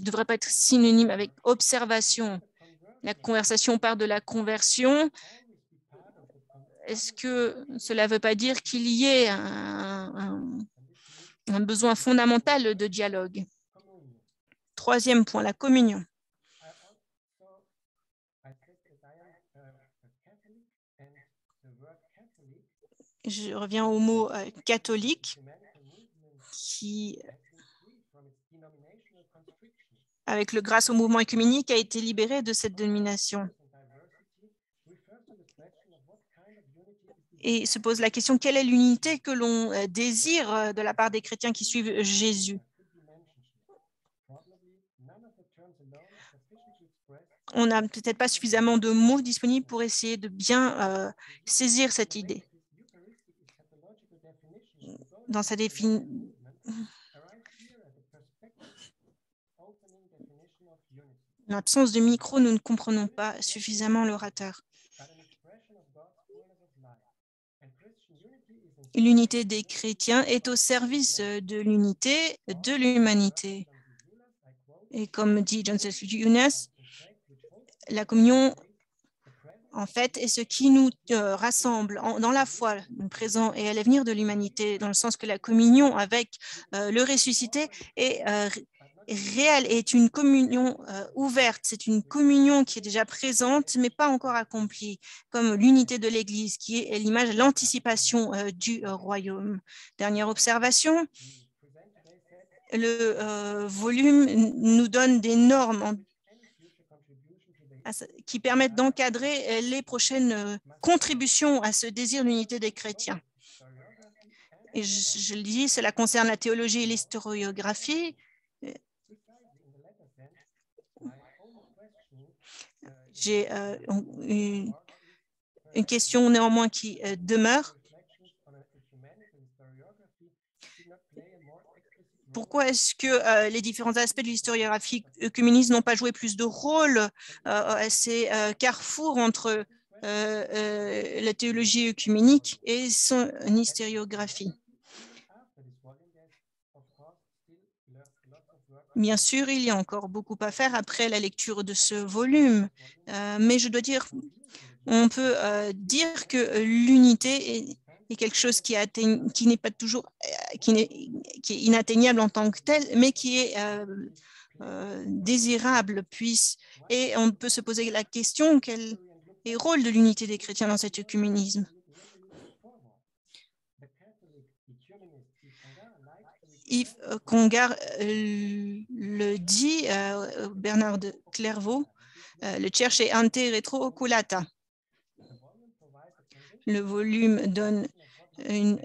devrait pas être synonyme avec observation? La conversation part de la conversion. Est-ce que cela ne veut pas dire qu'il y ait un besoin fondamental de dialogue? 3e point, la communion. Je reviens au mot catholique qui, grâce au mouvement œcuménique, a été libéré de cette domination. Et se pose la question, quelle est l'unité que l'on désire de la part des chrétiens qui suivent Jésus? On n'a peut-être pas suffisamment de mots disponibles pour essayer de bien saisir cette idée. Dans sa définition, en absence de micro, nous ne comprenons pas suffisamment l'orateur. L'unité des chrétiens est au service de l'unité de l'humanité. Et comme dit John C. Younes, la communion, en fait, est ce qui nous rassemble dans la foi, le présent et à l'avenir de l'humanité, dans le sens que la communion avec le ressuscité est réelle, est une communion ouverte. C'est une communion qui est déjà présente, mais pas encore accomplie, comme l'unité de l'Église, qui est l'image, l'anticipation du royaume. Dernière observation, le volume nous donne des normes qui permettent d'encadrer les prochaines contributions à ce désir d'unité des chrétiens. Et je le dis, cela concerne la théologie et l'historiographie. J'ai une question néanmoins qui demeure. Pourquoi est-ce que les différents aspects de l'historiographie œcuméniste n'ont pas joué plus de rôle à ces carrefours entre la théologie œcuménique et son historiographie? Bien sûr, il y a encore beaucoup à faire après la lecture de ce volume, mais je dois dire, on peut dire que l'unité est quelque chose qui n'est pas toujours, qui est inatteignable en tant que tel, mais qui est désirable, et on peut se poser la question, quel est le rôle de l'unité des chrétiens dans cet œcuménisme? Yves Congar le dit, Bernard de Clairvaux, le cerce ante retro oculata. Le volume donne une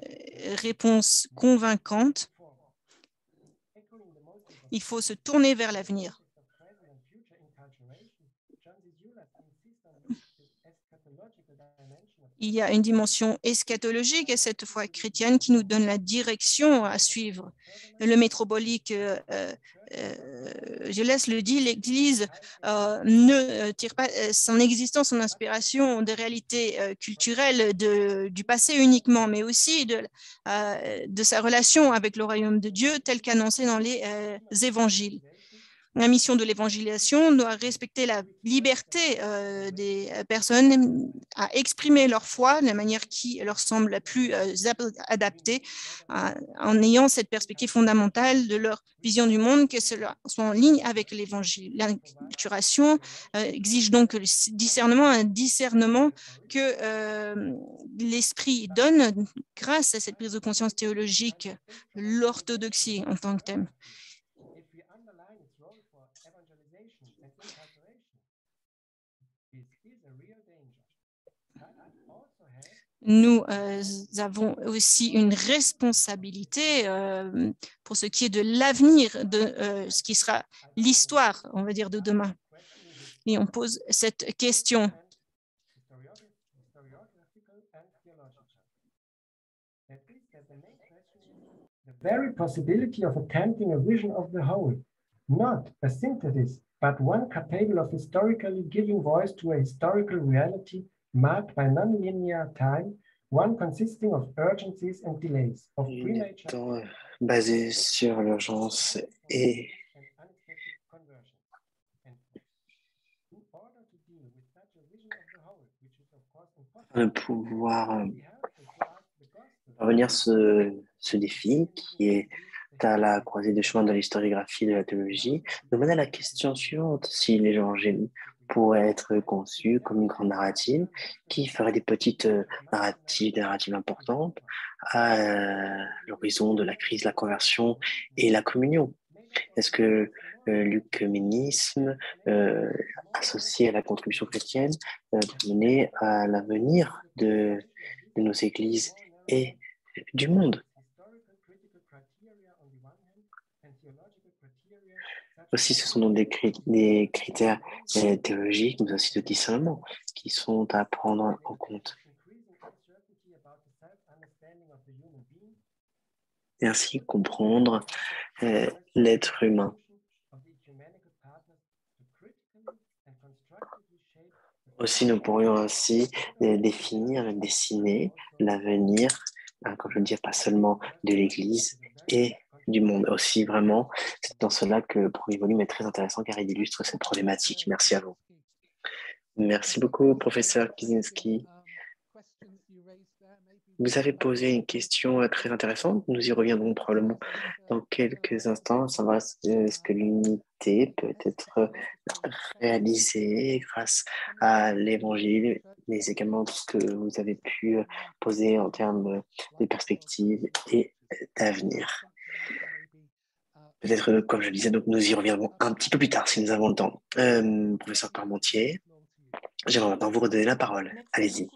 réponse convaincante. Il faut se tourner vers l'avenir. Il y a une dimension eschatologique et cette fois chrétienne qui nous donne la direction à suivre. Le métropolique Gélès le dit, l'Église ne tire pas son existence, son inspiration des réalités culturelles du passé uniquement, mais aussi de sa relation avec le royaume de Dieu tel qu'annoncé dans les évangiles. La mission de l'évangélisation doit respecter la liberté des personnes à exprimer leur foi de la manière qui leur semble la plus adaptée, en ayant cette perspective fondamentale de leur vision du monde, que cela soit en ligne avec l'évangile. L'acculturation exige donc le discernement, un discernement que l'Esprit donne grâce à cette prise de conscience théologique, l'orthodoxie en tant que thème. Nous avons aussi une responsabilité pour ce qui est de l'avenir, de ce qui sera l'histoire, on va dire, de demain. Et on pose cette question. The very possibility of attempting a vision of the whole, not a synthesis, but one capable of historically giving voice to a historical reality marked by non-linear time, one consisting of urgencies and delays, of temps basé sur l'urgence et de pouvoir parvenir ce défi qui est à la croisée des chemins de l'historiographie et de la théologie, nous mène à la question suivante: si l'évangile pourrait être conçu comme une grande narrative qui ferait des petites narratives importantes à l'horizon de la crise, la conversion et la communion. Est-ce que l'œcuménisme associé à la contribution chrétienne peut mener à l'avenir de nos églises et du monde? Aussi, ce sont donc des critères théologiques, mais aussi de discernement, qui sont à prendre en compte. Et ainsi comprendre l'être humain. Aussi, nous pourrions ainsi définir, dessiner l'avenir, comme je le dis, pas seulement de l'Église et du monde. Aussi, vraiment, c'est dans cela que le premier volume est très intéressant car il illustre cette problématique. Merci à vous. Merci beaucoup, professeur Kizinski. Vous avez posé une question très intéressante. Nous y reviendrons probablement dans quelques instants. Savoir est-ce que l'unité peut être réalisée grâce à l'Évangile, mais également tout ce que vous avez pu poser en termes de perspectives et d'avenir. Peut-être, comme je le disais, donc nous y reviendrons un petit peu plus tard si nous avons le temps. Professeur Parmentier, j'aimerais maintenant vous redonner la parole. Allez-y.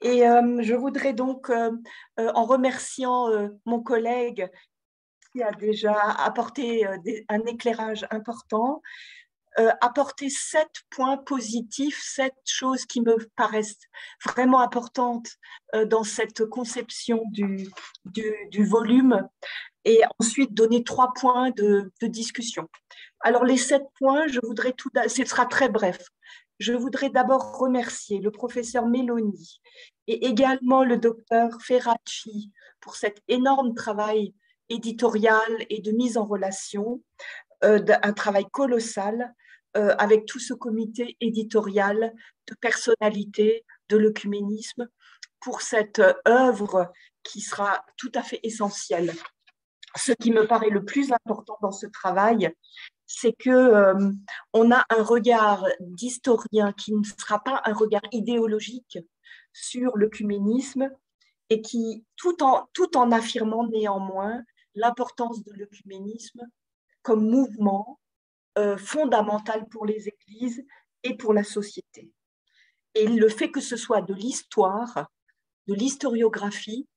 Et je voudrais donc, en remerciant mon collègue qui a déjà apporté un éclairage important, apporter 7 points positifs, 7 choses qui me paraissent vraiment importantes dans cette conception du volume, et ensuite donner 3 points de discussion. Alors les 7 points, ce sera très bref. Je voudrais d'abord remercier le professeur Meloni et également le docteur Ferracci pour cet énorme travail éditorial et de mise en relation, un travail colossal avec tout ce comité éditorial de personnalité de l'œcuménisme pour cette œuvre qui sera tout à fait essentielle. Ce qui me paraît le plus important dans ce travail, c'est qu'on a un regard d'historien qui ne sera pas un regard idéologique sur l'œcuménisme et qui, tout en affirmant néanmoins l'importance de l'œcuménisme comme mouvement fondamental pour les églises et pour la société. Et le fait que ce soit de l'histoire, de l'historiographie,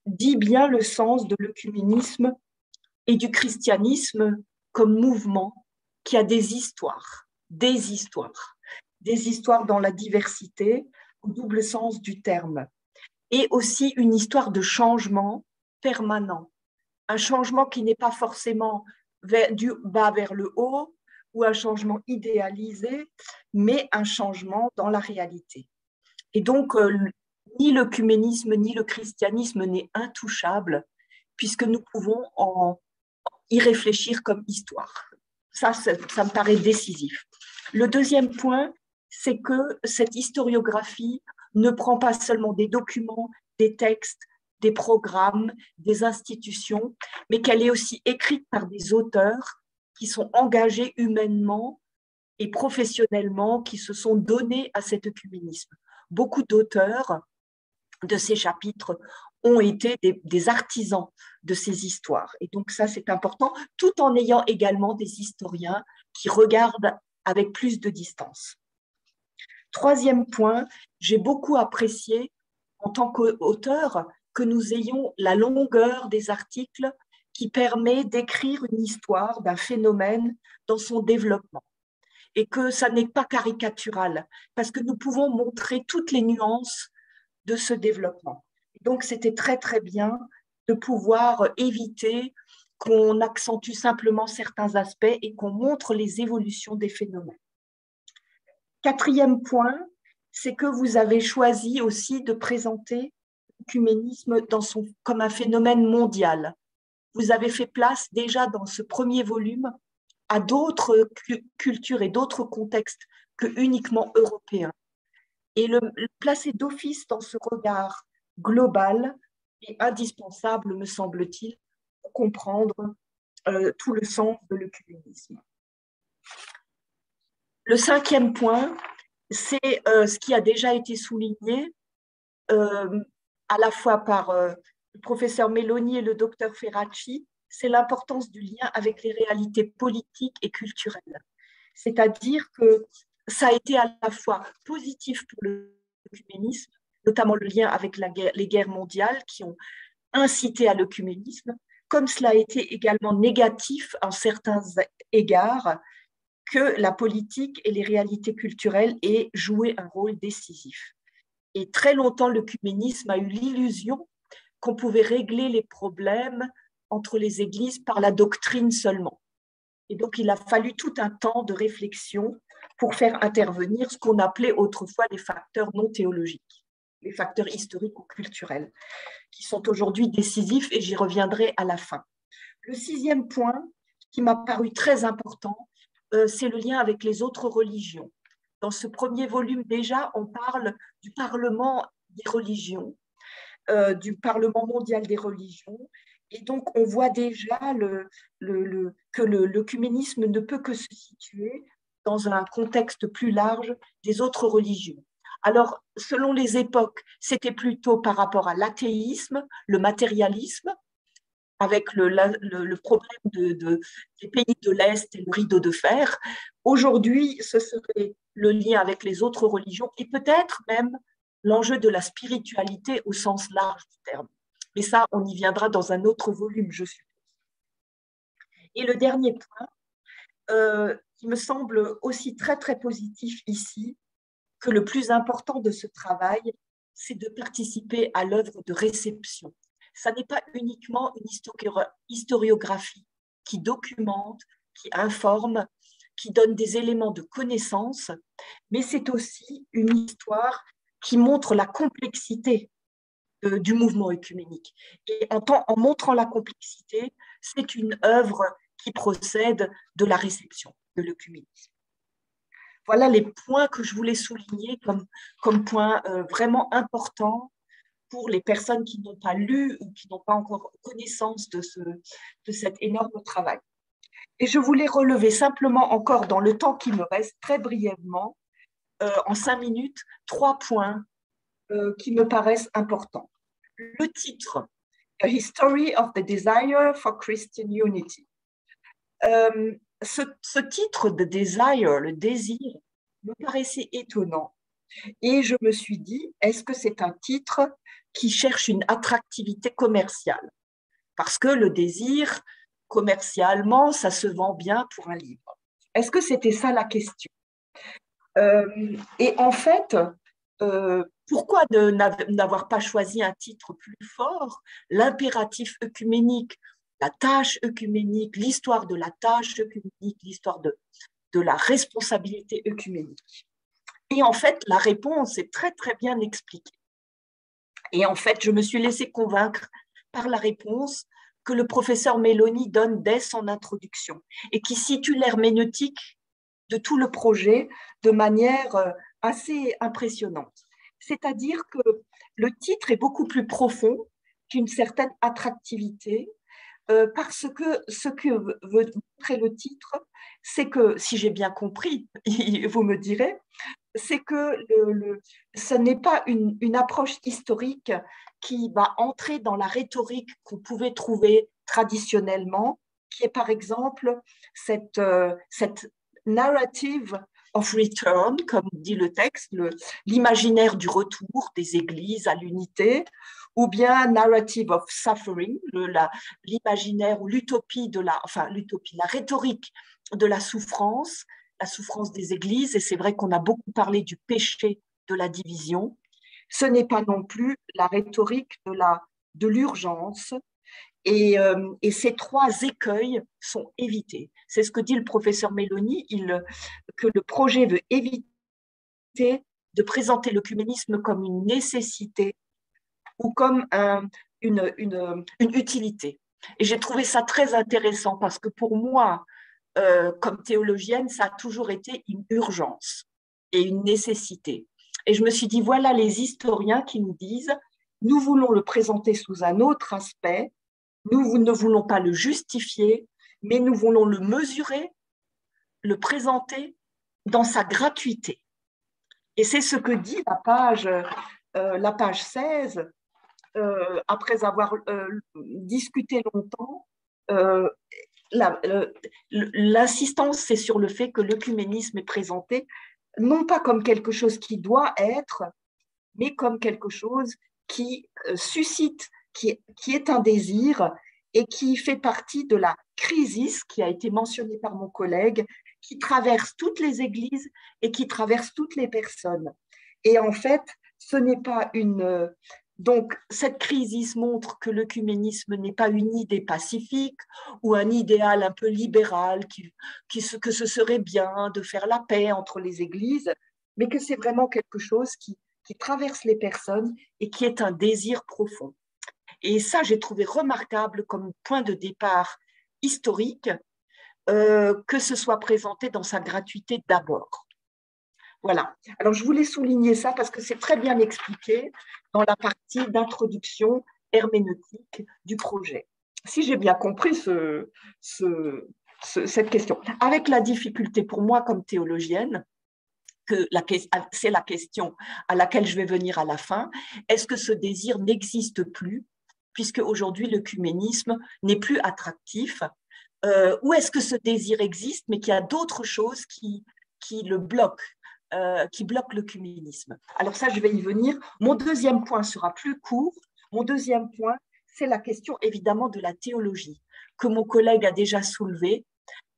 dit bien le sens de l'œcuménisme et du christianisme comme mouvement qui a des histoires dans la diversité, au double sens du terme, et aussi une histoire de changement permanent, un changement qui n'est pas forcément du bas vers le haut ou un changement idéalisé, mais un changement dans la réalité. Et donc, ni l'œcuménisme ni le christianisme n'est intouchable, puisque nous pouvons y réfléchir comme histoire. Ça me paraît décisif. Le deuxième point, c'est que cette historiographie ne prend pas seulement des documents, des textes, des programmes, des institutions, mais qu'elle est aussi écrite par des auteurs qui sont engagés humainement et professionnellement, qui se sont donnés à cet œcuménisme. Beaucoup d'auteurs de ces chapitres ont été des artisans de ces histoires. Et donc ça, c'est important, tout en ayant également des historiens qui regardent avec plus de distance. Troisième point, j'ai beaucoup apprécié en tant qu'auteur que nous ayons la longueur des articles qui permet d'écrire une histoire d'un phénomène dans son développement et que ça n'est pas caricatural parce que nous pouvons montrer toutes les nuances de ce développement. Donc, c'était très, très bien de pouvoir éviter qu'on accentue simplement certains aspects et qu'on montre les évolutions des phénomènes. Quatrième point, c'est que vous avez choisi aussi de présenter l'œcuménisme comme un phénomène mondial. Vous avez fait place déjà dans ce premier volume à d'autres cultures et d'autres contextes que uniquement européens. Et le placer d'office dans ce regard global est indispensable, me semble-t-il, pour comprendre tout le sens de l'œcuménisme. Le cinquième point, c'est ce qui a déjà été souligné à la fois par le professeur Meloni et le docteur Ferracci, c'est l'importance du lien avec les réalités politiques et culturelles. C'est-à-dire que ça a été à la fois positif pour l'œcuménisme, notamment le lien avec les guerres mondiales qui ont incité à l'œcuménisme, comme cela a été également négatif en certains égards, que la politique et les réalités culturelles aient joué un rôle décisif. Et très longtemps, l'œcuménisme a eu l'illusion qu'on pouvait régler les problèmes entre les églises par la doctrine seulement. Et donc, il a fallu tout un temps de réflexion pour faire intervenir ce qu'on appelait autrefois les facteurs non théologiques, les facteurs historiques ou culturels, qui sont aujourd'hui décisifs, et j'y reviendrai à la fin. Le sixième point, qui m'a paru très important, c'est le lien avec les autres religions. Dans ce premier volume, déjà, on parle du Parlement des religions, du Parlement mondial des religions, et donc on voit déjà que l'œcuménisme ne peut que se situer dans un contexte plus large des autres religions. Alors, selon les époques, c'était plutôt par rapport à l'athéisme, le matérialisme, avec le problème des pays de l'Est et le rideau de fer. Aujourd'hui, ce serait le lien avec les autres religions et peut-être même l'enjeu de la spiritualité au sens large du terme. Mais ça, on y viendra dans un autre volume, je suppose. Et le dernier point, qui me semble aussi très, très positif ici, que le plus important de ce travail, c'est de participer à l'œuvre de réception. Ça n'est pas uniquement une historiographie qui documente, qui informe, qui donne des éléments de connaissance, mais c'est aussi une histoire qui montre la complexité du mouvement œcuménique. Et en montrant la complexité, c'est une œuvre qui procède de la réception de l'œcuménisme. Voilà les points que je voulais souligner comme points vraiment importants pour les personnes qui n'ont pas lu ou qui n'ont pas encore connaissance de cet énorme travail. Et je voulais relever simplement encore dans le temps qui me reste, très brièvement, en 5 minutes, 3 points qui me paraissent importants. Le titre, A History of the Desire for Christian Unity. Ce titre de Desire, le désir, me paraissait étonnant. Et je me suis dit, est-ce que c'est un titre qui cherche une attractivité commerciale? Parce que le désir, commercialement, ça se vend bien pour un livre. Est-ce que c'était ça la question? Et en fait, pourquoi n'avoir pas choisi un titre plus fort? L'impératif œcuménique, la tâche œcuménique, l'histoire de la tâche œcuménique, l'histoire de la responsabilité œcuménique. Et en fait, la réponse est très, très bien expliquée. Et en fait, je me suis laissée convaincre par la réponse que le professeur Meloni donne dès son introduction et qui situe l'herméneutique de tout le projet de manière assez impressionnante. C'est-à-dire que le titre est beaucoup plus profond qu'une certaine attractivité, parce que ce que veut montrer le titre, c'est que, si j'ai bien compris, vous me direz, c'est que ce n'est pas une approche historique qui va entrer dans la rhétorique qu'on pouvait trouver traditionnellement, qui est par exemple cette narrative of return, comme dit le texte, l'imaginaire du retour des églises à l'unité, ou bien narrative of suffering, l'imaginaire ou l'utopie la rhétorique de la souffrance des églises, et c'est vrai qu'on a beaucoup parlé du péché de la division. Ce n'est pas non plus la rhétorique de l'urgence, et ces 3 écueils sont évités. C'est ce que dit le professeur Meloni, que le projet veut éviter de présenter l'œcuménisme comme une nécessité ou comme une utilité. Et j'ai trouvé ça très intéressant parce que pour moi, comme théologienne, ça a toujours été une urgence et une nécessité. Et je me suis dit, voilà les historiens qui nous disent, nous voulons le présenter sous un autre aspect, nous ne voulons pas le justifier, mais nous voulons le mesurer, le présenter dans sa gratuité. Et c'est ce que dit la page 16, après avoir discuté longtemps. L'insistance, c'est sur le fait que l'œcuménisme est présenté non pas comme quelque chose qui doit être, mais comme quelque chose qui suscite, qui est un désir et qui fait partie de la crise qui a été mentionnée par mon collègue, qui traverse toutes les églises et qui traverse toutes les personnes. Et en fait, ce n'est pas Donc, cette crise montre que l'œcuménisme n'est pas une idée pacifique ou un idéal un peu libéral, que ce serait bien de faire la paix entre les églises, mais que c'est vraiment quelque chose qui traverse les personnes et qui est un désir profond. Et ça, j'ai trouvé remarquable comme point de départ historique, que ce soit présenté dans sa gratuité d'abord. Voilà. Alors, je voulais souligner ça parce que c'est très bien expliqué dans la partie d'introduction herméneutique du projet. Si j'ai bien compris cette question. Avec la difficulté pour moi comme théologienne, c'est la question à laquelle je vais venir à la fin, est-ce que ce désir n'existe plus, puisque aujourd'hui l'œcuménisme n'est plus attractif, ou est-ce que ce désir existe, mais qu'il y a d'autres choses qui le bloquent, qui bloque l'œcuménisme. Alors ça, je vais y venir. Mon deuxième point sera plus court. Mon deuxième point, c'est la question évidemment de la théologie, que mon collègue a déjà soulevée.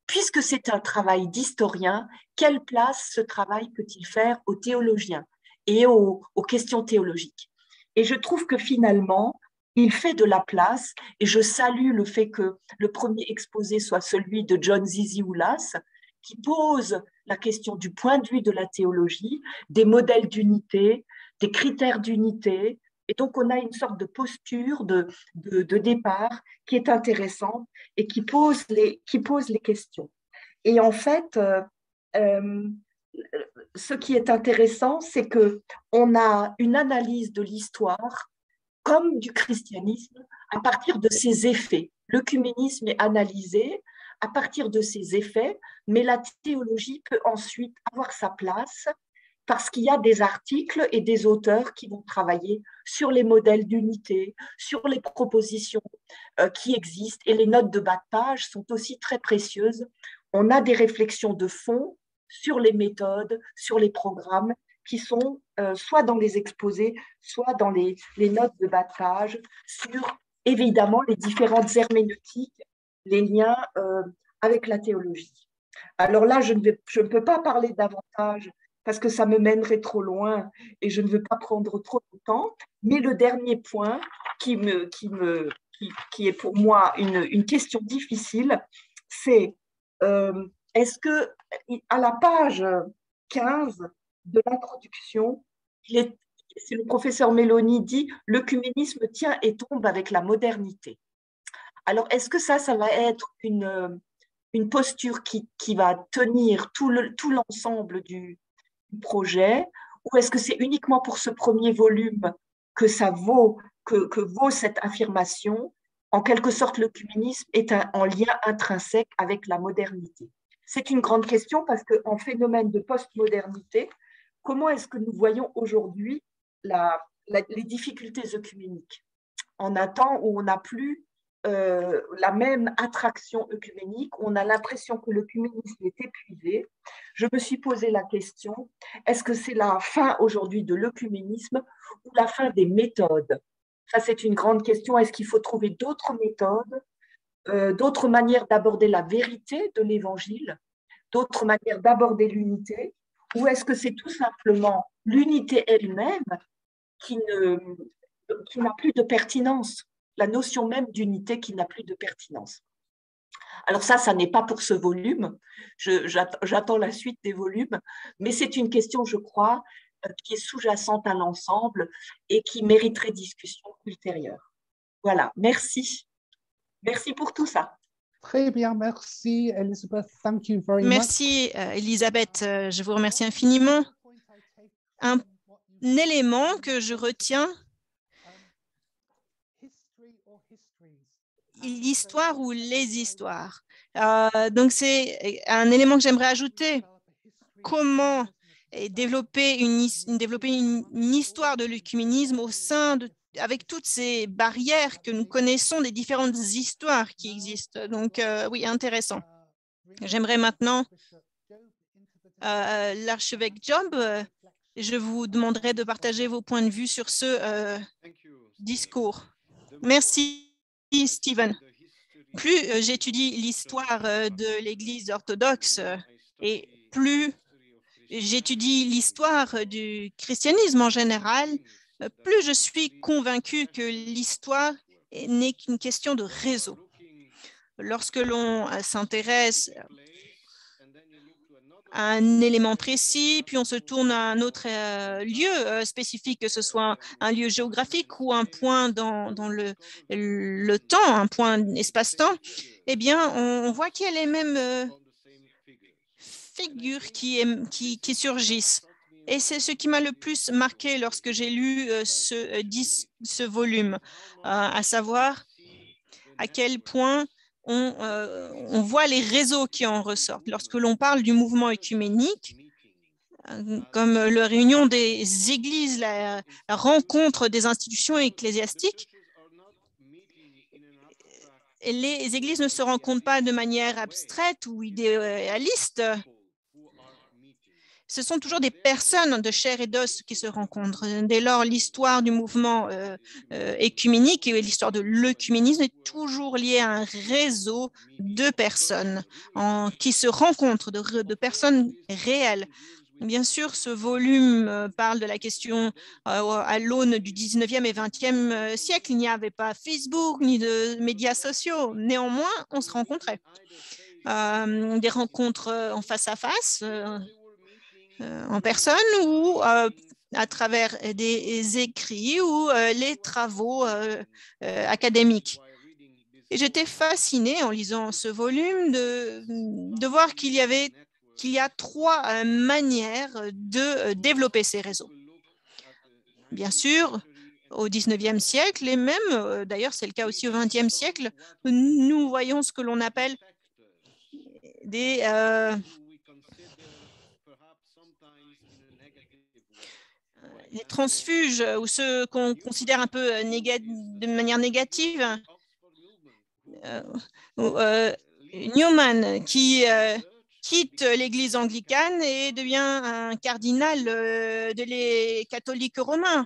Puisque c'est un travail d'historien, quelle place ce travail peut-il faire aux théologiens et aux questions théologiques? Et je trouve que finalement, il fait de la place, et je salue le fait que le premier exposé soit celui de John Zizioulas, qui pose la question du point de vue de la théologie, des modèles d'unité, des critères d'unité, Et donc, on a une sorte de posture de départ qui est intéressante et qui pose les questions. Et en fait, ce qui est intéressant, c'est qu'on a une analyse de l'histoire comme du christianisme à partir de ses effets. L'œcuménisme est analysé à partir de ses effets, mais la théologie peut ensuite avoir sa place parce qu'il y a des articles et des auteurs qui vont travailler sur les modèles d'unité, sur les propositions qui existent, et les notes de bas de page sont aussi très précieuses. On a des réflexions de fond sur les méthodes, sur les programmes qui sont soit dans les exposés, soit dans les notes de bas de page, sur évidemment les différentes herméneutiques, les liens avec la théologie. Alors là, je ne peux pas parler davantage parce que ça me mènerait trop loin et je ne veux pas prendre trop de temps. Mais le dernier point qui est pour moi une question difficile, c'est est-ce que à la page 15 de l'introduction, c'est le professeur Meloni dit « l'œcuménisme tient et tombe avec la modernité ». Alors, est-ce que ça va être une posture qui va tenir tout l'ensemble du projet, ou est-ce que c'est uniquement pour ce premier volume que ça vaut, que vaut cette affirmation? En quelque sorte, l'œcuménisme est en lien intrinsèque avec la modernité. C'est une grande question parce qu'en phénomène de postmodernité, comment est-ce que nous voyons aujourd'hui les difficultés œcuméniques en un temps où on n'a plus la même attraction œcuménique, on a l'impression que l'œcuménisme est épuisé. Je me suis posé la question, est-ce que c'est la fin aujourd'hui de l'œcuménisme ou la fin des méthodes? Ça, c'est une grande question. Est-ce qu'il faut trouver d'autres méthodes, d'autres manières d'aborder la vérité de l'Évangile, d'autres manières d'aborder l'unité, ou est-ce que c'est tout simplement l'unité elle-même qui n'a plus de pertinence, la notion même d'unité qui n'a plus de pertinence? Alors ça n'est pas pour ce volume, j'attends la suite des volumes, mais c'est une question, je crois, qui est sous-jacente à l'ensemble et qui mériterait discussion ultérieure. Voilà, merci. Merci pour tout ça. Très bien, merci Elisabeth. Thank you very much. Merci Elisabeth, je vous remercie infiniment. Un élément que je retiens, l'histoire ou les histoires. Donc c'est un élément que j'aimerais ajouter. Comment développer une histoire de l'œcuménisme au sein avec toutes ces barrières que nous connaissons des différentes histoires qui existent. Donc, oui, intéressant. J'aimerais maintenant, l'archevêque Job, je vous demanderai de partager vos points de vue sur ce discours. Merci, Stephen. Plus j'étudie l'histoire de l'Église orthodoxe et plus j'étudie l'histoire du christianisme en général, plus je suis convaincue que l'histoire n'est qu'une question de réseau. Lorsque l'on s'intéresse à un élément précis, puis on se tourne à un autre lieu spécifique, que ce soit un lieu géographique ou un point dans le temps, un point espace-temps, eh bien, on voit qu'il y a les mêmes figures qui surgissent. Et c'est ce qui m'a le plus marqué lorsque j'ai lu ce volume, à savoir à quel point on voit les réseaux qui en ressortent. Lorsque l'on parle du mouvement œcuménique, comme la réunion des églises, la rencontre des institutions ecclésiastiques, les églises ne se rencontrent pas de manière abstraite ou idéaliste. Ce sont toujours des personnes de chair et d'os qui se rencontrent. Dès lors, l'histoire du mouvement œcuménique et l'histoire de l'œcuménisme est toujours liée à un réseau de personnes qui se rencontrent, de personnes réelles. Bien sûr, ce volume parle de la question à l'aune du 19e et 20e siècle. Il n'y avait pas Facebook ni de médias sociaux. Néanmoins, on se rencontrait. Des rencontres en face à face, en personne ou à travers des écrits ou les travaux académiques. Et j'étais fascinée en lisant ce volume de voir qu'il y a trois manières de développer ces réseaux. Bien sûr, au 19e siècle et même, d'ailleurs, c'est le cas aussi au 20e siècle, nous voyons ce que l'on appelle des les transfuges ou ceux qu'on considère un peu de manière négative. Newman qui quitte l'Église anglicane et devient un cardinal des catholiques romains.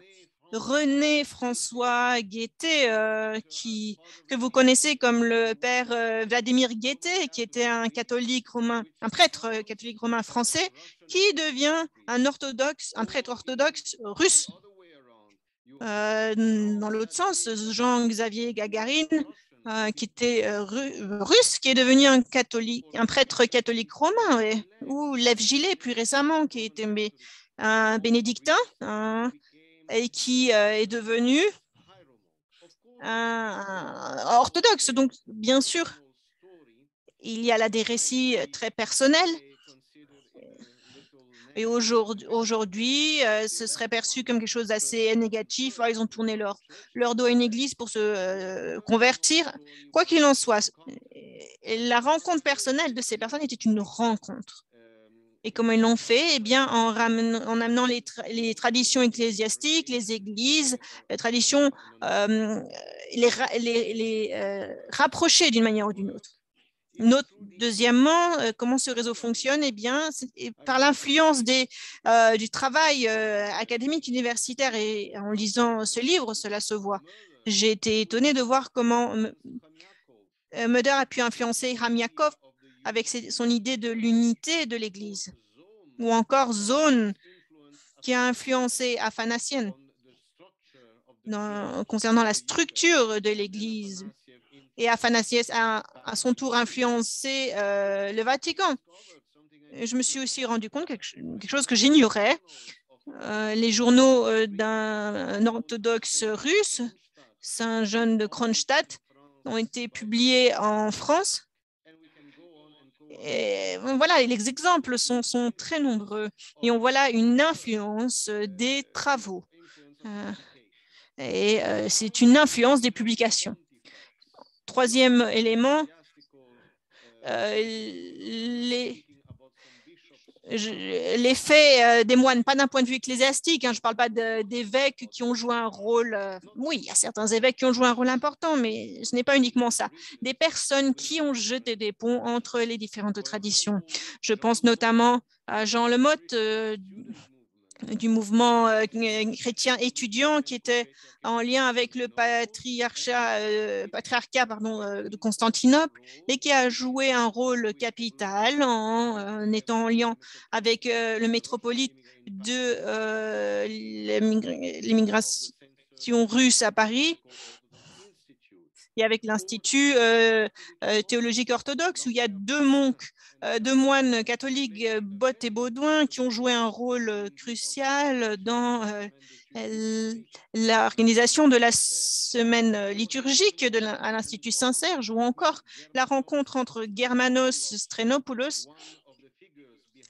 René François Guettet, que vous connaissez comme le père Vladimir Guettet, qui était un catholique romain, un prêtre catholique romain français, qui devient un prêtre orthodoxe russe. Dans l'autre sens, Jean-Xavier Gagarin, qui était russe, qui est devenu un prêtre catholique romain, ou Lev Gillet, plus récemment, qui était un bénédictin, et qui est devenu un orthodoxe. Donc, bien sûr, il y a là des récits très personnels. Et aujourd'hui, ce serait perçu comme quelque chose d'assez négatif. Ils ont tourné leur dos à une église pour se convertir. Quoi qu'il en soit, la rencontre personnelle de ces personnes était une rencontre. Et comment ils l'ont fait? Eh bien, en amenant les traditions ecclésiastiques, les églises, les traditions, les rapprocher d'une manière ou d'une autre. Deuxièmement, comment ce réseau fonctionne? Eh bien, par l'influence du travail académique universitaire, et en lisant ce livre, cela se voit. J'ai été étonnée de voir comment Möder a pu influencer Hiram Yaakov avec son idée de l'unité de l'Église, ou encore Zone, qui a influencé Afanassian concernant la structure de l'Église. Et Athanasius a à son tour influencé le Vatican. Je me suis aussi rendu compte de quelque chose que j'ignorais. Les journaux d'un orthodoxe russe, Saint Jean de Kronstadt, ont été publiés en France. Et voilà, les exemples sont très nombreux. Et on voit là une influence des travaux. Et c'est une influence des publications. Troisième élément, l'effet des moines, pas d'un point de vue ecclésiastique, je ne parle pas d'évêques qui ont joué un rôle, oui, il y a certains évêques qui ont joué un rôle important, mais ce n'est pas uniquement ça. Des personnes qui ont jeté des ponts entre les différentes traditions. Je pense notamment à Jean Lemotte, du mouvement chrétien étudiant qui était en lien avec le patriarcat de Constantinople et qui a joué un rôle capital en étant en lien avec le métropolite de l'immigration russe à Paris et avec l'Institut théologique orthodoxe où il y a deux moines catholiques, Bott et Baudouin, qui ont joué un rôle crucial dans l'organisation de la semaine liturgique à l'Institut Saint-Serge, ou encore la rencontre entre Germanos Strenopoulos,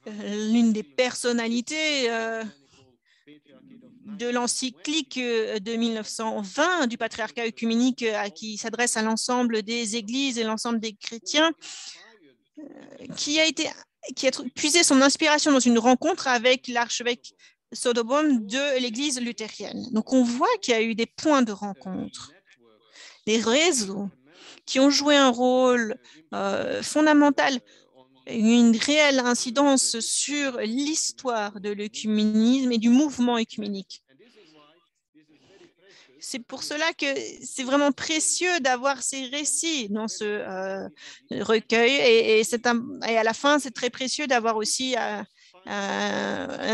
l'une des personnalités de l'encyclique de 1920 du patriarcat œcuménique qui s'adresse à l'ensemble des églises et l'ensemble des chrétiens, qui a puisé son inspiration dans une rencontre avec l'archevêque Soderbohm de l'église luthérienne. Donc on voit qu'il y a eu des points de rencontre, des réseaux qui ont joué un rôle fondamental, une réelle incidence sur l'histoire de l'œcuménisme et du mouvement œcuménique. C'est pour cela que c'est vraiment précieux d'avoir ces récits dans ce recueil et à la fin, c'est très précieux d'avoir aussi un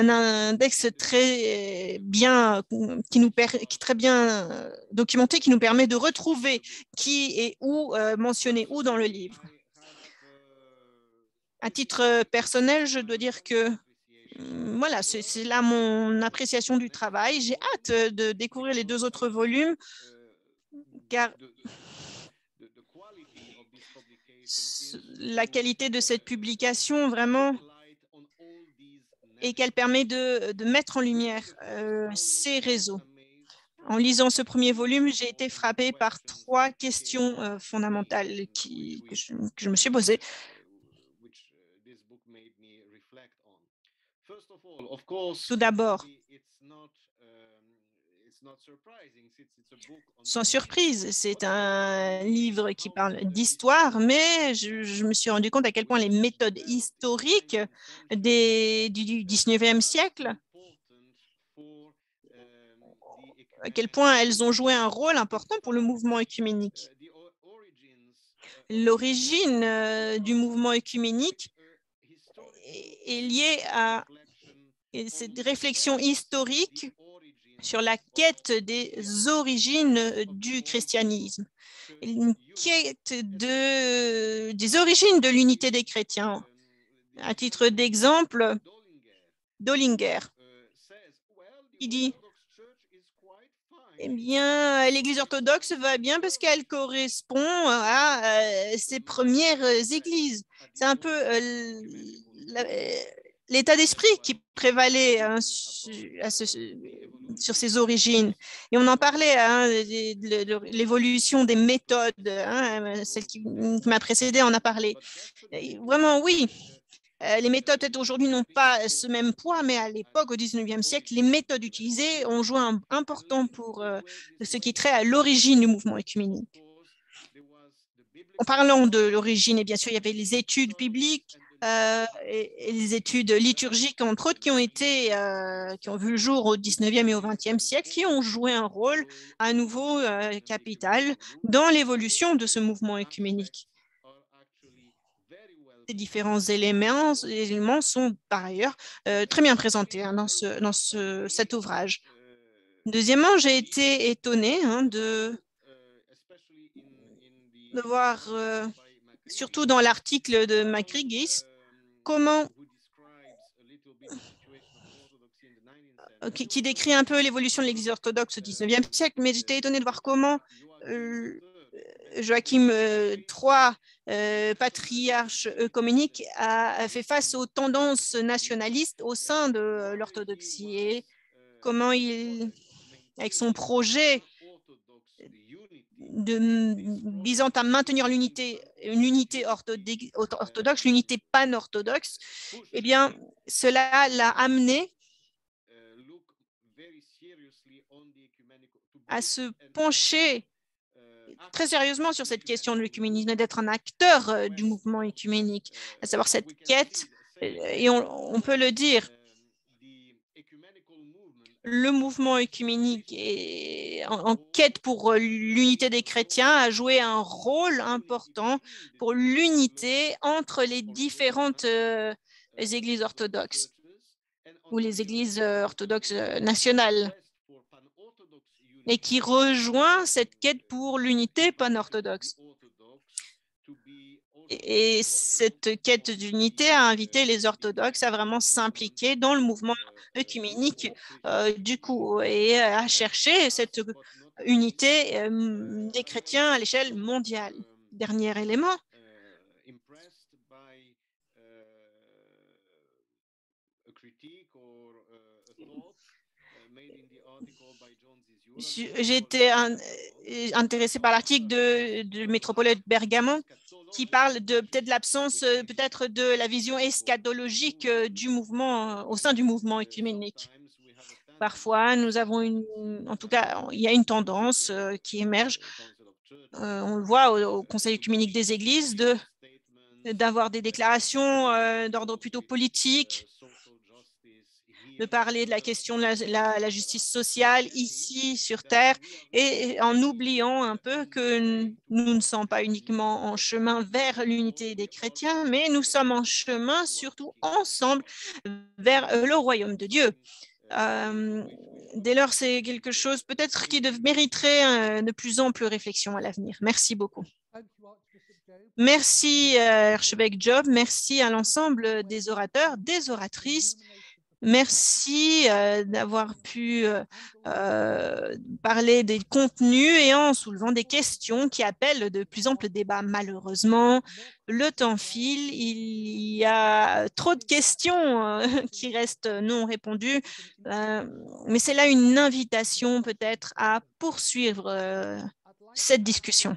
index très bien, qui est très bien documenté, qui nous permet de retrouver qui est où, mentionné où dans le livre. À titre personnel, je dois dire que Voilà, c'est là mon appréciation du travail. J'ai hâte de découvrir les 2 autres volumes, car la qualité de cette publication, vraiment, et qu'elle permet de mettre en lumière ces réseaux. En lisant ce premier volume, j'ai été frappée par 3 questions fondamentales que je me suis posées. Tout d'abord, sans surprise, c'est un livre qui parle d'histoire, mais je me suis rendu compte à quel point les méthodes historiques du 19e siècle, à quel point elles ont joué un rôle important pour le mouvement œcuménique. L'origine du mouvement œcuménique est liée à cette réflexion historique sur la quête des origines du christianisme, une quête des origines de l'unité des chrétiens. À titre d'exemple, Dollinger, il dit eh bien, l'Église orthodoxe va bien parce qu'elle correspond à ses premières églises. C'est un peu l'état d'esprit qui prévalait sur ses origines. Et on en parlait, de l'évolution des méthodes. Celle qui m'a précédée en a parlé. Et vraiment, oui. Les méthodes aujourd'hui n'ont pas ce même poids, mais à l'époque, au 19e siècle, les méthodes utilisées ont joué un important pour ce qui trait à l'origine du mouvement œcuménique. En parlant de l'origine, et bien sûr, il y avait les études bibliques et les études liturgiques, entre autres, qui ont vu le jour au 19e et au 20e siècle, qui ont joué un rôle à nouveau capital dans l'évolution de ce mouvement œcuménique. Ces différents éléments sont par ailleurs très bien présentés dans cet ouvrage. Deuxièmement, j'ai été étonnée de voir, surtout dans l'article de McGregis, qui décrit un peu l'évolution de l'Église orthodoxe au 19e siècle, mais j'étais étonnée de voir comment Joachim III, patriarche œcuménique, a fait face aux tendances nationalistes au sein de l'orthodoxie et comment avec son projet visant à maintenir une unité orthodoxe, l'unité pan-orthodoxe, eh bien, cela l'a amené à se pencher très sérieusement sur cette question de l'œcuménisme et d'être un acteur du mouvement œcuménique, à savoir cette quête, et on peut le dire, le mouvement œcuménique en quête pour l'unité des chrétiens a joué un rôle important pour l'unité entre les différentes églises orthodoxes ou les églises orthodoxes nationales, et qui rejoint cette quête pour l'unité pan-orthodoxe. Et cette quête d'unité a invité les orthodoxes à vraiment s'impliquer dans le mouvement œcuménique du coup, et à chercher cette unité des chrétiens à l'échelle mondiale. Dernier élément. J'ai été intéressée par l'article de Métropolite Bergamo qui parle de peut-être l'absence peut-être de la vision eschatologique du mouvement au sein du mouvement œcuménique. Parfois, nous avons en tout cas, il y a une tendance qui émerge. On le voit au Conseil œcuménique des Églises d'avoir des déclarations d'ordre plutôt politique, de parler de la question de la justice sociale ici sur Terre, et en oubliant un peu que nous ne sommes pas uniquement en chemin vers l'unité des chrétiens, mais nous sommes en chemin surtout ensemble vers le royaume de Dieu. Dès lors, c'est quelque chose peut-être qui mériterait de plus ample réflexion à l'avenir. Merci beaucoup. Merci, archevêque Job. Merci à l'ensemble des orateurs, des oratrices Merci d'avoir pu parler des contenus et en soulevant des questions qui appellent de plus amples débats. Malheureusement, le temps file, il y a trop de questions qui restent non répondues, mais c'est là une invitation peut-être à poursuivre cette discussion.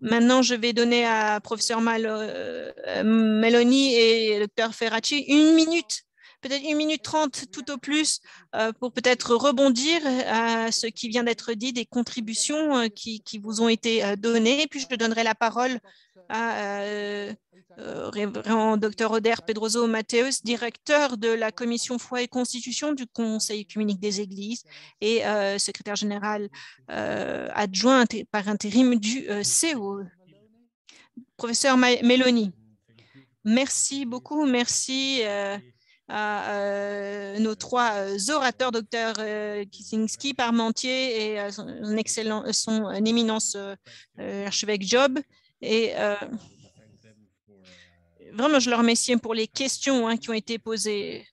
Maintenant, je vais donner à professeur Meloni et docteur Ferracci 1 minute, peut-être 1 minute 30 tout au plus, pour peut-être rebondir à ce qui vient d'être dit, des contributions qui vous ont été données. Puis je donnerai la parole à révérend docteur Oder Pedroso Mateus, directeur de la commission foi et constitution du Conseil œcuménique des Églises et secrétaire général adjoint par intérim du COE. Professeur Meloni, merci beaucoup, merci à nos 3 orateurs, docteur Kicinski, Parmentier et son éminence archevêque Job. Et vraiment, je leur remercie pour les questions qui ont été posées.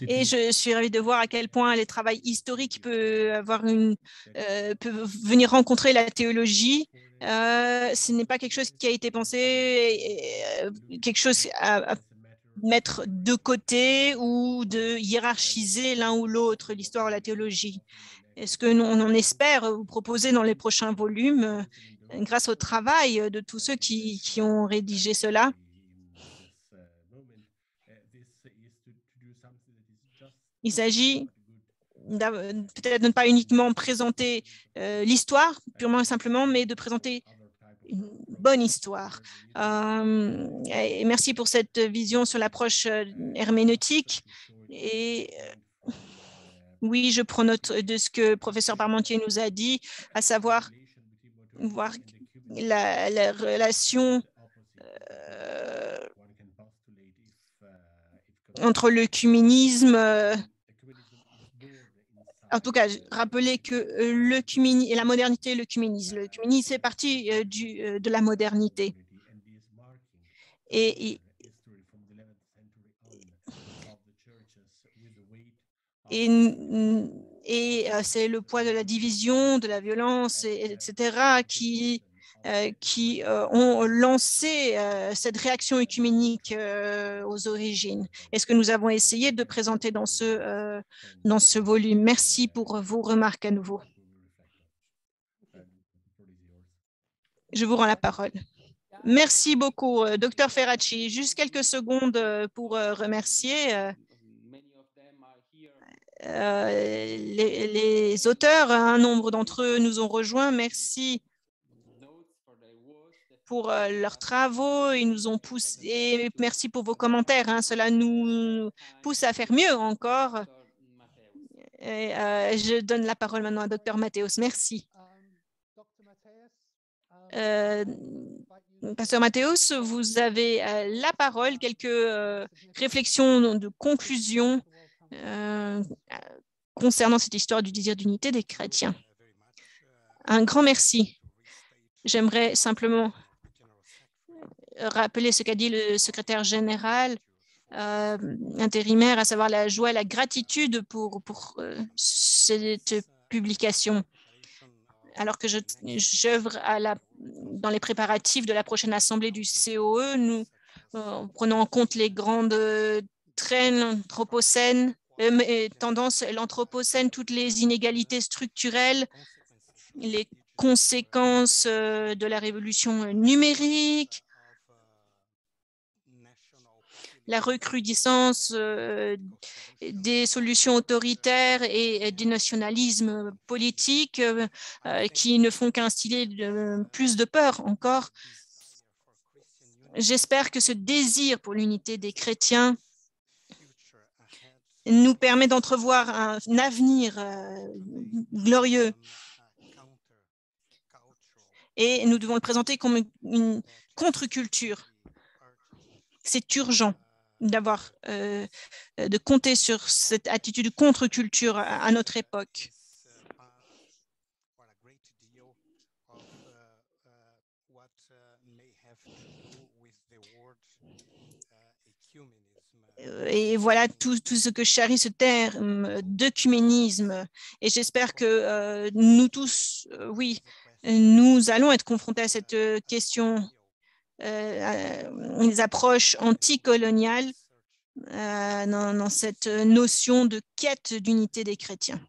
Et je suis ravie de voir à quel point le travail historique peut venir rencontrer la théologie. Ce n'est pas quelque chose qui a été pensé, quelque chose à mettre de côté ou de hiérarchiser l'un ou l'autre, l'histoire ou la théologie. Est-ce que on en espère vous proposer dans les prochains volumes, grâce au travail de tous ceux qui ont rédigé cela? Il s'agit peut-être de ne pas uniquement présenter l'histoire purement et simplement, mais de présenter une bonne histoire. Et merci pour cette vision sur l'approche herméneutique. Et oui, je prends note de ce que le professeur Parmentier nous a dit, à savoir voir la relation entre l'œcuménisme. En tout cas, rappeler que la modernité et l'œcuménisme. L'œcuménisme fait partie de la modernité. Et c'est le poids de la division, de la violence, etc., qui ont lancé cette réaction œcuménique aux origines. Et ce que nous avons essayé de présenter dans ce volume. Merci pour vos remarques à nouveau. Je vous rends la parole. Merci beaucoup, docteur Ferracci. Juste quelques secondes pour remercier les auteurs. Un nombre d'entre eux nous ont rejoints. Merci pour leurs travaux. Ils nous ont poussé. Merci pour vos commentaires. Cela nous pousse à faire mieux encore. Et, je donne la parole maintenant à docteur Mateus. Merci. Pasteur Mateus, vous avez la parole. Quelques réflexions de conclusion concernant cette histoire du désir d'unité des chrétiens. Un grand merci. J'aimerais simplement rappeler ce qu'a dit le secrétaire général intérimaire, à savoir la joie et la gratitude pour cette publication. Alors que j'œuvre dans les préparatifs de la prochaine assemblée du COE, nous prenons en compte les grandes traînes anthropocènes, tendances l'anthropocène, toutes les inégalités structurelles, les conséquences de la révolution numérique, la recrudescence des solutions autoritaires et du nationalisme politique qui ne font qu'instiller plus de peur encore. J'espère que ce désir pour l'unité des chrétiens nous permet d'entrevoir un avenir glorieux. Et nous devons le présenter comme une contre-culture. C'est urgent de compter sur cette attitude de contre-culture à notre époque. Et voilà tout ce que charrie ce terme d'œcuménisme. Et j'espère que nous tous, oui, nous allons être confrontés à cette question, les approches anticoloniales dans cette notion de quête d'unité des chrétiens.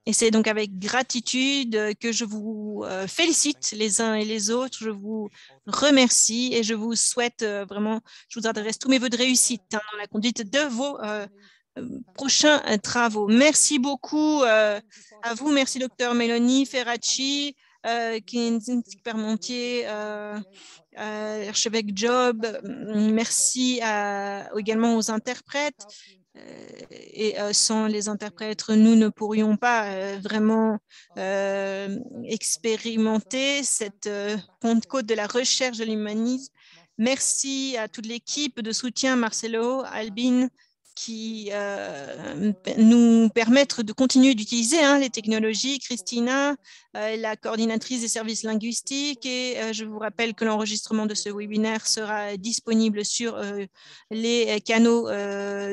Et c'est donc avec gratitude que je vous félicite les uns et les autres. Je vous remercie et je vous souhaite vraiment, je vous adresse tous mes vœux de réussite dans la conduite de vos prochains travaux. Merci beaucoup à vous. Merci, Dr Mélanie Ferracci, Parmentier, archevêque Job. Merci également aux interprètes. Et sans les interprètes, nous ne pourrions pas vraiment expérimenter cette Pentecôte de la recherche de l'humanisme. Merci à toute l'équipe de soutien, Marcelo, Albin, qui nous permettent de continuer d'utiliser les technologies, Christina, la coordinatrice des services linguistiques, et je vous rappelle que l'enregistrement de ce webinaire sera disponible sur les canaux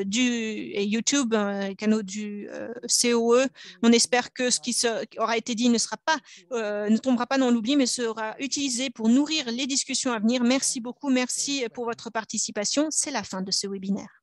du YouTube, les canaux du COE. On espère que ce qui aura été dit ne tombera pas dans l'oubli, mais sera utilisé pour nourrir les discussions à venir. Merci beaucoup, merci pour votre participation. C'est la fin de ce webinaire.